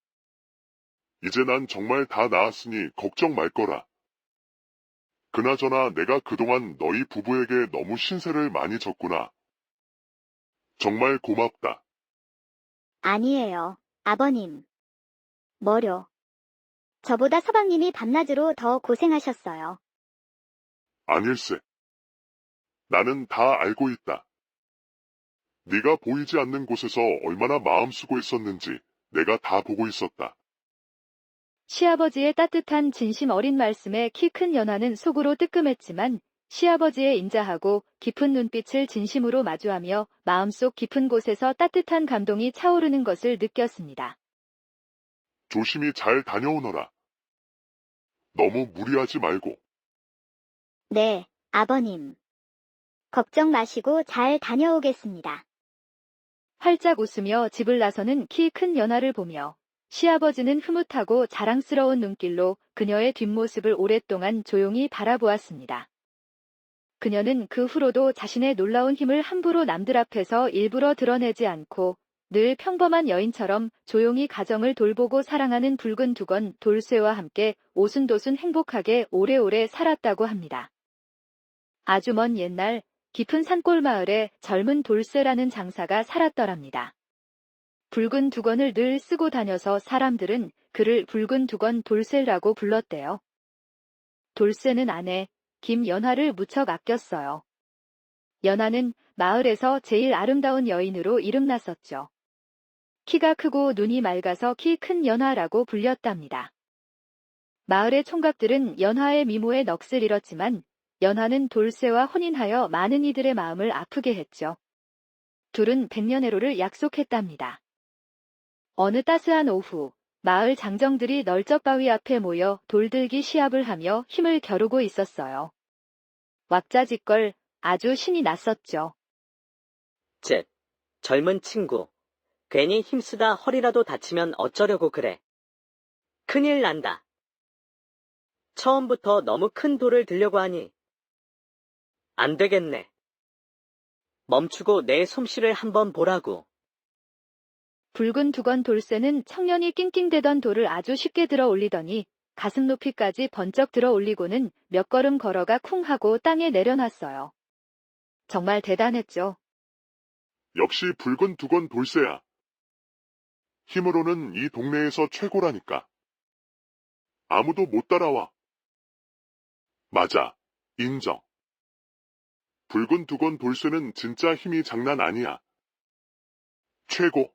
이제 난 정말 다 나았으니 걱정 말 거라. 그나저나 내가 그동안 너희 부부에게 너무 신세를 많이 졌구나. 정말 고맙다. 아니에요, 아버님. 뭐려. 저보다 서방님이 밤낮으로 더 고생하셨어요. 아닐세. 나는 다 알고 있다. 네가 보이지 않는 곳에서 얼마나 마음 쓰고있었는지 내가 다 보고 있었다. 시아버지의 따뜻한 진심 어린 말씀에 키 큰 연화는 속으로 뜨끔했지만 시아버지의 인자하고 깊은 눈빛을 진심으로 마주하며 마음속 깊은 곳에서 따뜻한 감동이 차오르는 것을 느꼈습니다. 조심히 잘 다녀오너라. 너무 무리하지 말고. 네, 아버님. 걱정 마시고 잘 다녀오겠습니다. 활짝 웃으며 집을 나서는 키 큰 연화를 보며 시아버지는 흐뭇하고 자랑스러운 눈길로 그녀의 뒷모습을 오랫동안 조용히 바라보았습니다. 그녀는 그 후로도 자신의 놀라운 힘을 함부로 남들 앞에서 일부러 드러내지 않고 늘 평범한 여인처럼 조용히 가정을 돌보고 사랑하는 붉은 두건 돌쇠와 함께 오순도순 행복하게 오래오래 살았다고 합니다. 아주 먼 옛날 깊은 산골 마을에 젊은 돌쇠라는 장사가 살았더랍니다. 붉은 두건을 늘 쓰고 다녀서 사람들은 그를 붉은 두건 돌쇠라고 불렀대요. 돌쇠는 아내 김연화를 무척 아꼈어요. 연화는 마을에서 제일 아름다운 여인으로 이름났었죠. 키가 크고 눈이 맑아서 키 큰 연화라고 불렸답니다. 마을의 총각들은 연화의 미모에 넋을 잃었지만 연화는 돌쇠와 혼인하여 많은 이들의 마음을 아프게 했죠. 둘은 백년해로를 약속했답니다. 어느 따스한 오후, 마을 장정들이 널쩍바위 앞에 모여 돌들기 시합을 하며 힘을 겨루고 있었어요. 왁자지껄 아주 신이 났었죠. 쯧, 젊은 친구. 괜히 힘쓰다 허리라도 다치면 어쩌려고 그래. 큰일 난다. 처음부터 너무 큰 돌을 들려고 하니. 안 되겠네. 멈추고 내 솜씨를 한번 보라고. 붉은 두건 돌쇠는 청년이 낑낑대던 돌을 아주 쉽게 들어 올리더니 가슴 높이까지 번쩍 들어 올리고는 몇 걸음 걸어가 쿵 하고 땅에 내려놨어요. 정말 대단했죠. 역시 붉은 두건 돌쇠야. 힘으로는 이 동네에서 최고라니까. 아무도 못 따라와. 맞아, 인정. 붉은 두건 돌쇠는 진짜 힘이 장난 아니야. 최고.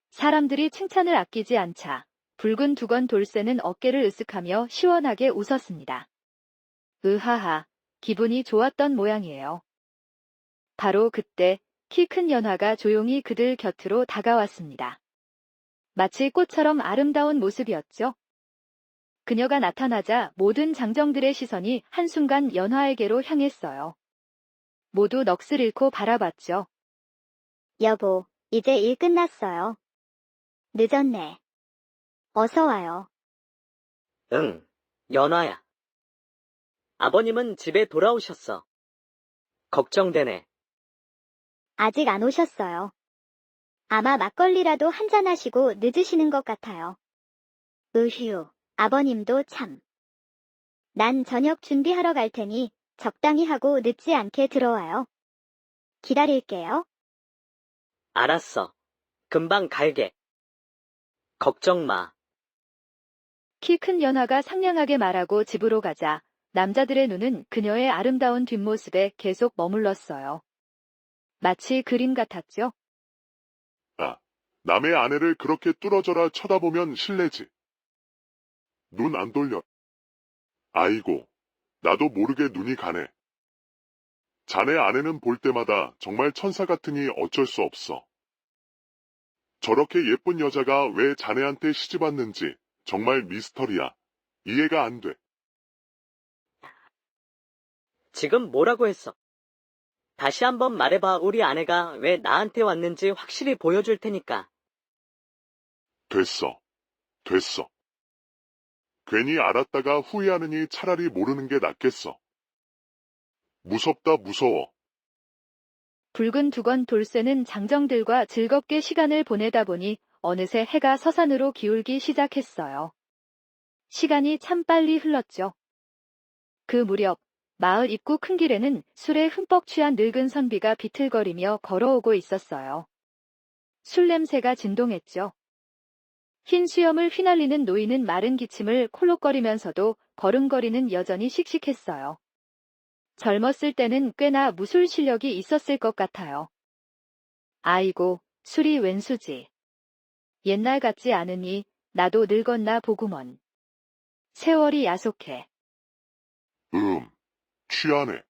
사람들이 칭찬을 아끼지 않자 붉은 두건 돌쇠는 어깨를 으쓱하며 시원하게 웃었습니다. 으하하, 기분이 좋았던 모양이에요. 바로 그때 키 큰 연화가 조용히 그들 곁으로 다가왔습니다. 마치 꽃처럼 아름다운 모습이었죠. 그녀가 나타나자 모든 장정들의 시선이 한순간 연화에게로 향했어요. 모두 넋을 잃고 바라봤죠. 여보, 이제 일 끝났어요. 늦었네. 어서 와요. 응, 연화야. 아버님은 집에 돌아오셨어. 걱정되네. 아직 안 오셨어요. 아마 막걸리라도 한잔 하시고 늦으시는 것 같아요. 으휴, 아버님도 참. 난 저녁 준비하러 갈 테니 적당히 하고 늦지 않게 들어와요. 기다릴게요. 알았어. 금방 갈게. 걱정 마. 키 큰 연화가 상냥하게 말하고 집으로 가자 남자들의 눈은 그녀의 아름다운 뒷모습에 계속 머물렀어요. 마치 그림 같았죠. 아, 남의 아내를 그렇게 뚫어져라 쳐다보면 실례지. 눈 안 돌려. 아이고, 나도 모르게 눈이 가네. 자네 아내는 볼 때마다 정말 천사 같으니 어쩔 수 없어. 저렇게 예쁜 여자가 왜 자네한테 시집 왔는지 정말 미스터리야. 이해가 안 돼. 지금 뭐라고 했어? 다시 한번 말해봐. 우리 아내가 왜 나한테 왔는지 확실히 보여줄 테니까. 됐어. 됐어. 괜히 알았다가 후회하느니 차라리 모르는 게 낫겠어. 무섭다 무서워. 붉은 두건 돌쇠는 장정들과 즐겁게 시간을 보내다 보니 어느새 해가 서산으로 기울기 시작했어요. 시간이 참 빨리 흘렀죠. 그 무렵 마을 입구 큰 길에는 술에 흠뻑 취한 늙은 선비가 비틀거리며 걸어오고 있었어요. 술 냄새가 진동했죠. 흰 수염을 휘날리는 노인은 마른 기침을 콜록거리면서도 걸음걸이는 여전히 씩씩했어요. 젊었을 때는 꽤나 무술 실력이 있었을 것 같아요. 아이고, 술이 웬수지. 옛날 같지 않으니 나도 늙었나 보구먼. 세월이 야속해. 취하네.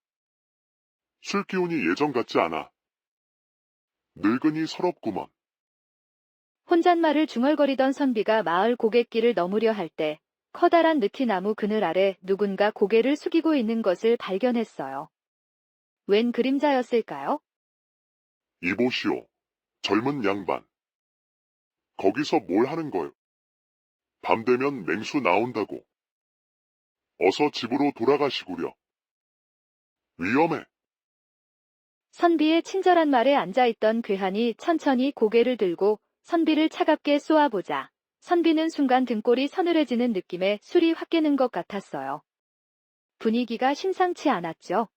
술 기운이 예전 같지 않아. 늙으니 서럽구먼. 혼잣말을 중얼거리던 선비가 마을 고갯길을 넘으려 할 때 커다란 느티나무 그늘 아래 누군가 고개를 숙이고 있는 것을 발견했어요. 웬 그림자였을까요? 이보시오. 젊은 양반. 거기서 뭘 하는 거요? 밤 되면 맹수 나온다고. 어서 집으로 돌아가시구려. 위험해. 선비의 친절한 말에 앉아있던 괴한이 천천히 고개를 들고 선비를 차갑게 쏘아보자 선비는 순간 등골이 서늘해지는 느낌에 술이 확 깨는 것 같았어요. 분위기가 심상치 않았죠.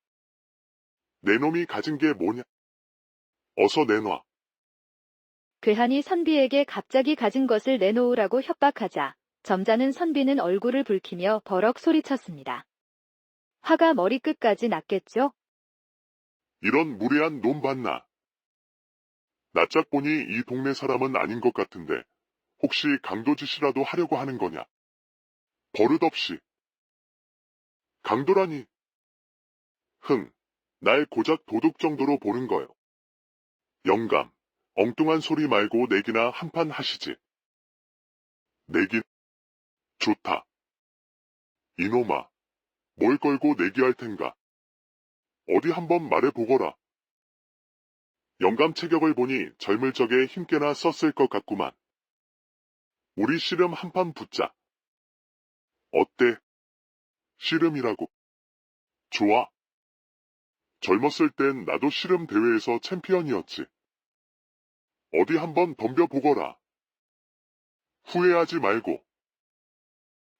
내 놈이 가진 게 뭐냐? 어서 내놔. 괴한이 선비에게 갑자기 가진 것을 내놓으라고 협박하자 점잖은 선비는 얼굴을 붉히며 버럭 소리쳤습니다. 화가 머리끝까지 났겠죠? 이런 무례한 놈 봤나? 낯짝 보니 이 동네 사람은 아닌 것 같은데 혹시 강도짓이라도 하려고 하는 거냐? 버릇없이. 강도라니. 날 고작 도둑 정도로 보는 거요. 영감, 엉뚱한 소리 말고 내기나 한판 하시지. 내기? 좋다. 이놈아, 뭘 걸고 내기할 텐가? 어디 한번 말해보거라. 영감 체격을 보니 젊을 적에 힘께나 썼을 것 같구만. 우리 씨름 한판 붙자. 어때? 씨름이라고. 좋아. 젊었을 땐 나도 씨름 대회에서 챔피언이었지. 어디 한번 덤벼보거라. 후회하지 말고.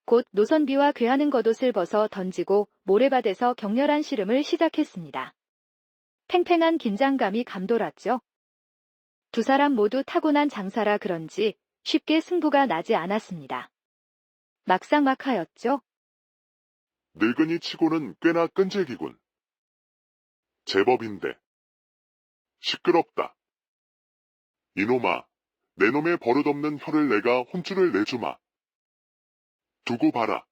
곧 노선비와 괴하는 겉옷을 벗어 던지고 모래밭에서 격렬한 씨름을 시작했습니다. 팽팽한 긴장감이 감돌았죠. 두 사람 모두 타고난 장사라 그런지 쉽게 승부가 나지 않았습니다. 막상막하였죠. 늙은이 치고는 꽤나 끈질기군. 제법인데. 시끄럽다. 이놈아, 내 놈의 버릇없는 혀를 내가 혼쭐을 내주마. 두고 봐라.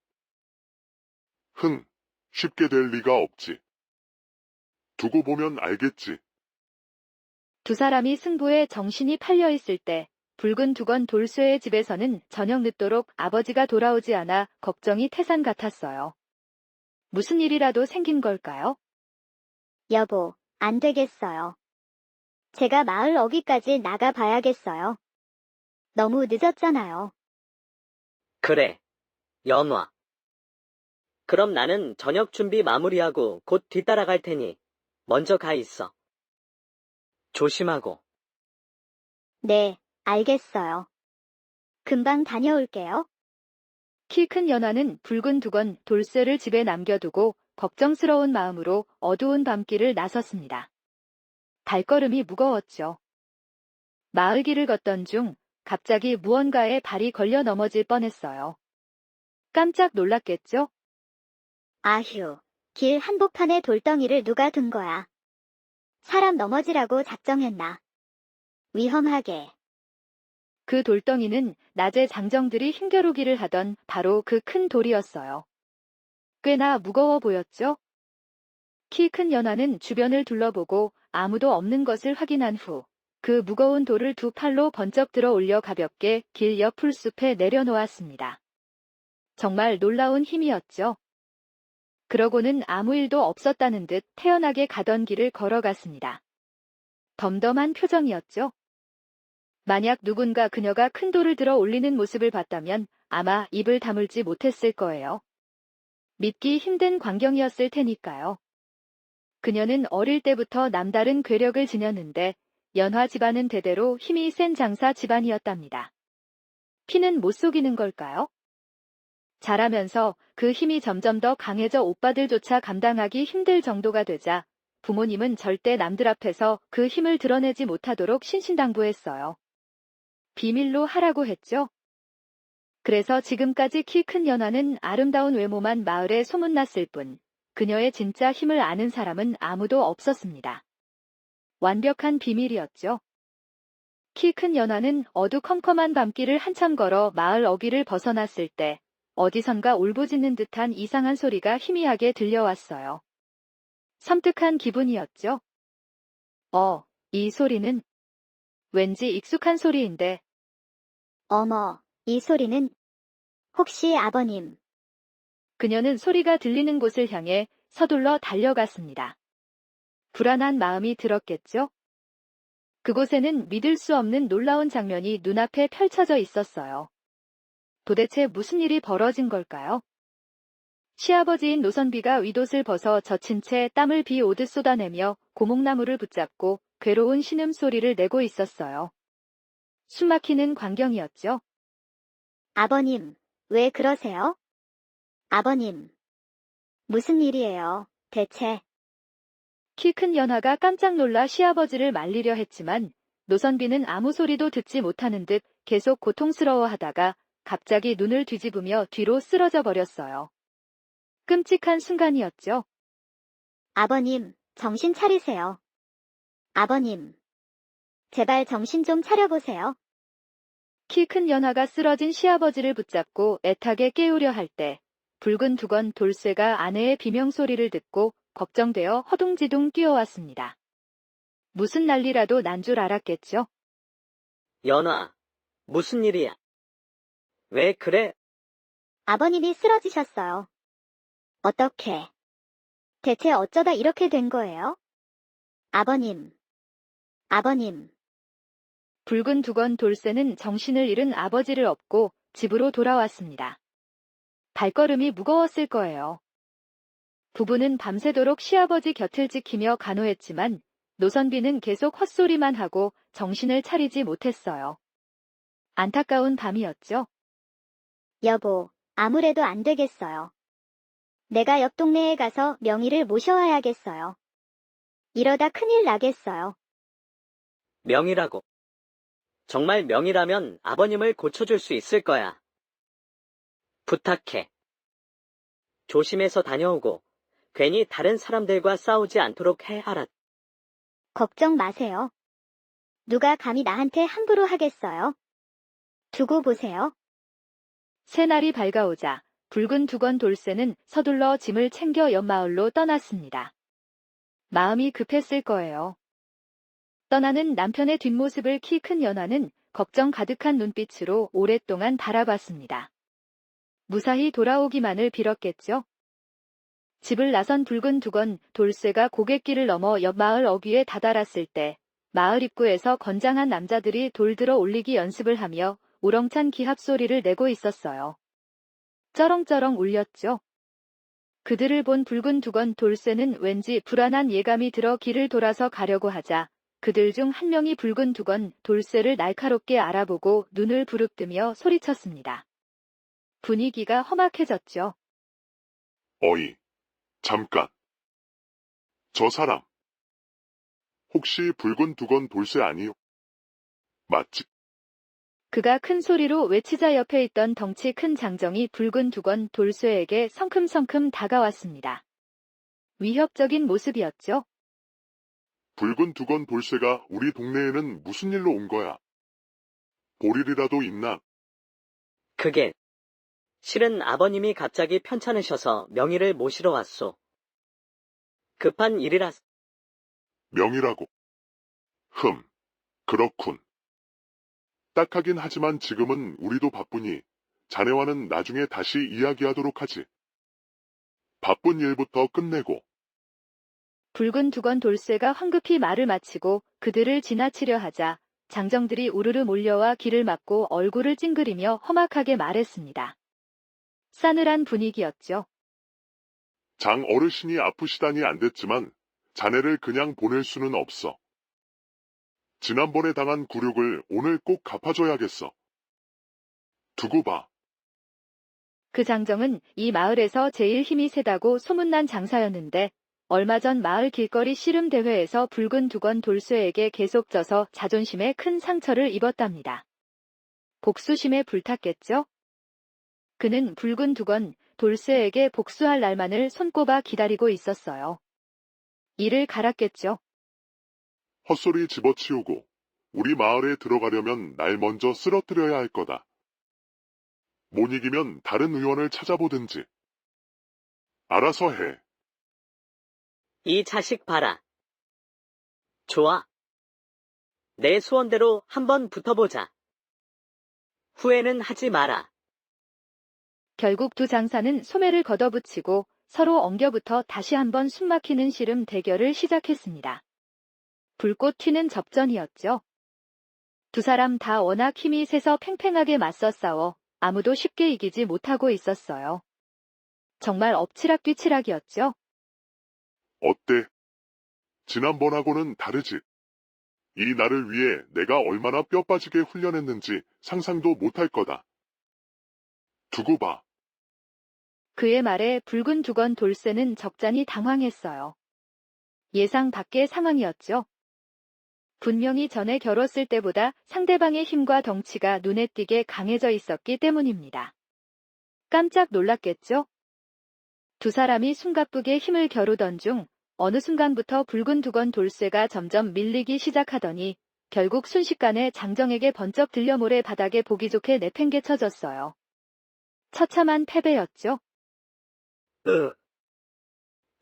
흥, 쉽게 될 리가 없지. 두고 보면 알겠지. 두 사람이 승부에 정신이 팔려 있을 때 붉은 두건 돌쇠의 집에서는 저녁 늦도록 아버지가 돌아오지 않아 걱정이 태산 같았어요. 무슨 일이라도 생긴 걸까요? 여보, 안 되겠어요. 제가 마을 어귀까지 나가 봐야겠어요. 너무 늦었잖아요. 그래, 연화. 그럼 나는 저녁 준비 마무리하고 곧 뒤따라갈 테니 먼저 가 있어. 조심하고. 네, 알겠어요. 금방 다녀올게요. 키 큰 연화는 붉은 두건 돌쇠를 집에 남겨두고 걱정스러운 마음으로 어두운 밤길을 나섰습니다. 발걸음이 무거웠죠. 마을 길을 걷던 중 갑자기 무언가에 발이 걸려 넘어질 뻔했어요. 깜짝 놀랐겠죠? 아휴, 길 한복판에 돌덩이를 누가 둔 거야. 사람 넘어지라고 작정했나. 위험하게. 그 돌덩이는 낮에 장정들이 힘겨루기를 하던 바로 그 큰 돌이었어요. 꽤나 무거워 보였죠? 키 큰 연화는 주변을 둘러보고 아무도 없는 것을 확인한 후 그 무거운 돌을 두 팔로 번쩍 들어 올려 가볍게 길 옆 풀숲에 내려놓았습니다. 정말 놀라운 힘이었죠. 그러고는 아무 일도 없었다는 듯 태연하게 가던 길을 걸어갔습니다. 덤덤한 표정이었죠. 만약 누군가 그녀가 큰 돌을 들어 올리는 모습을 봤다면 아마 입을 다물지 못했을 거예요. 믿기 힘든 광경이었을 테니까요. 그녀는 어릴 때부터 남다른 괴력을 지녔는데 연화 집안은 대대로 힘이 센 장사 집안이었답니다. 피는 못 속이는 걸까요? 자라면서 그 힘이 점점 더 강해져 오빠들조차 감당하기 힘들 정도가 되자 부모님은 절대 남들 앞에서 그 힘을 드러내지 못하도록 신신당부했어요. 비밀로 하라고 했죠. 그래서 지금까지 키 큰 연화는 아름다운 외모만 마을에 소문났을 뿐 그녀의 진짜 힘을 아는 사람은 아무도 없었습니다. 완벽한 비밀이었죠. 키 큰 연화는 어두컴컴한 밤길을 한참 걸어 마을 어귀를 벗어났을 때 어디선가 울부짖는 듯한 이상한 소리가 희미하게 들려왔어요. 섬뜩한 기분이었죠. 이 소리는 왠지 익숙한 소리인데 어머, 이 소리는 혹시 아버님? 그녀는 소리가 들리는 곳을 향해 서둘러 달려갔습니다. 불안한 마음이 들었겠죠? 그곳에는 믿을 수 없는 놀라운 장면이 눈앞에 펼쳐져 있었어요. 도대체 무슨 일이 벌어진 걸까요? 시아버지인 노선비가 윗옷을 벗어 젖힌 채 땀을 비 오듯 쏟아내며 고목나무를 붙잡고 괴로운 신음소리를 내고 있었어요. 숨막히는 광경이었죠. 아버님, 왜 그러세요? 아버님. 무슨 일이에요, 대체? 키 큰 연화가 깜짝 놀라 시아버지를 말리려 했지만 노선비는 아무 소리도 듣지 못하는 듯 계속 고통스러워하다가 갑자기 눈을 뒤집으며 뒤로 쓰러져 버렸어요. 끔찍한 순간이었죠. 아버님, 정신 차리세요. 아버님. 제발 정신 좀 차려보세요. 키 큰 연화가 쓰러진 시아버지를 붙잡고 애타게 깨우려 할 때 붉은 두건 돌쇠가 아내의 비명소리를 듣고 걱정되어 허둥지둥 뛰어왔습니다. 무슨 난리라도 난 줄 알았겠죠. 연화, 무슨 일이야? 왜 그래? 아버님이 쓰러지셨어요. 어떻게? 대체 어쩌다 이렇게 된 거예요? 아버님. 아버님. 붉은 두건 돌쇠는 정신을 잃은 아버지를 업고 집으로 돌아왔습니다. 발걸음이 무거웠을 거예요. 부부는 밤새도록 시아버지 곁을 지키며 간호했지만 노선비는 계속 헛소리만 하고 정신을 차리지 못했어요. 안타까운 밤이었죠. 여보, 아무래도 안 되겠어요. 내가 옆 동네에 가서 명의를 모셔와야겠어요. 이러다 큰일 나겠어요. 명이라고. 정말 명이라면 아버님을 고쳐줄 수 있을 거야. 부탁해. 조심해서 다녀오고 괜히 다른 사람들과 싸우지 않도록 해 하라. 걱정 마세요. 누가 감히 나한테 함부로 하겠어요? 두고 보세요. 새날이 밝아오자 붉은 두건 돌쇠는 서둘러 짐을 챙겨 옆마을로 떠났습니다. 마음이 급했을 거예요. 떠나는 남편의 뒷모습을 키 큰 연화는 걱정 가득한 눈빛으로 오랫동안 바라봤습니다. 무사히 돌아오기만을 빌었겠죠? 집을 나선 붉은 두건 돌쇠가 고갯길을 넘어 옆마을 어귀에 다다랐을 때 마을 입구에서 건장한 남자들이 돌 들어 올리기 연습을 하며 우렁찬 기합 소리를 내고 있었어요. 쩌렁쩌렁 울렸죠. 그들을 본 붉은 두건 돌쇠는 왠지 불안한 예감이 들어 길을 돌아서 가려고 하자 그들 중 한 명이 붉은 두건 돌쇠를 날카롭게 알아보고 눈을 부릅뜨며 소리쳤습니다. 분위기가 험악해졌죠. 어이, 잠깐. 저 사람. 혹시 붉은 두건 돌쇠 아니요? 맞지? 그가 큰 소리로 외치자 옆에 있던 덩치 큰 장정이 붉은 두건 돌쇠에게 성큼성큼 다가왔습니다. 위협적인 모습이었죠. 붉은 두건 돌쇠가 우리 동네에는 무슨 일로 온 거야? 볼 일이라도 있나? 그게 실은 아버님이 갑자기 편찮으셔서 명의를 모시러 왔소. 급한 일이라. 명이라고. 그렇군. 딱하긴 하지만 지금은 우리도 바쁘니 자네와는 나중에 다시 이야기하도록 하지. 바쁜 일부터 끝내고. 붉은 두건 돌쇠가 황급히 말을 마치고 그들을 지나치려 하자 장정들이 우르르 몰려와 길을 막고 얼굴을 찡그리며 험악하게 말했습니다. 싸늘한 분위기였죠. 장 어르신이 아프시다니 안 됐지만 자네를 그냥 보낼 수는 없어. 지난번에 당한 굴욕을 오늘 꼭 갚아줘야겠어. 두고 봐. 그 장정은 이 마을에서 제일 힘이 세다고 소문난 장사였는데 얼마 전 마을 길거리 씨름 대회에서 붉은 두건 돌쇠에게 계속 져서 자존심에 큰 상처를 입었답니다. 복수심에 불탔겠죠? 그는 붉은 두건 돌쇠에게 복수할 날만을 손꼽아 기다리고 있었어요. 이를 갈았겠죠. 헛소리 집어치우고 우리 마을에 들어가려면 날 먼저 쓰러뜨려야 할 거다. 못 이기면 다른 의원을 찾아보든지. 알아서 해. 이 자식 봐라. 좋아. 내 소원대로 한번 붙어보자. 후회는 하지 마라. 결국 두 장사는 소매를 걷어붙이고 서로 엉겨붙어 다시 한번 숨막히는 씨름 대결을 시작했습니다. 불꽃 튀는 접전이었죠. 두 사람 다 워낙 힘이 세서 팽팽하게 맞서 싸워 아무도 쉽게 이기지 못하고 있었어요. 정말 엎치락뒤치락이었죠. 어때? 지난번하고는 다르지. 이 나를 위해 내가 얼마나 뼈 빠지게 훈련했는지 상상도 못할 거다. 두고 봐. 그의 말에 붉은 두건 돌쇠는 적잖이 당황했어요. 예상 밖의 상황이었죠. 분명히 전에 겨뤘을 때보다 상대방의 힘과 덩치가 눈에 띄게 강해져 있었기 때문입니다. 깜짝 놀랐겠죠? 두 사람이 숨가쁘게 힘을 겨루던 중 어느 순간부터 붉은 두건 돌쇠가 점점 밀리기 시작하더니 결국 순식간에 장정에게 번쩍 들려 모래 바닥에 보기 좋게 내팽개쳐졌어요. 처참한 패배였죠.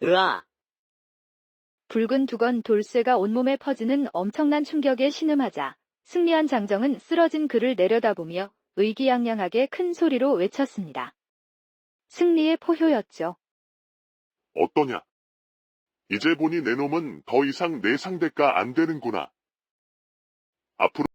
으아. 붉은 두건 돌쇠가 온몸에 퍼지는 엄청난 충격에 신음하자 승리한 장정은 쓰러진 그를 내려다보며 의기양양하게 큰 소리로 외쳤습니다. 승리의 포효였죠. 어떠냐? 이제 보니 내 놈은 더 이상 내 상대가 안 되는구나. 앞으로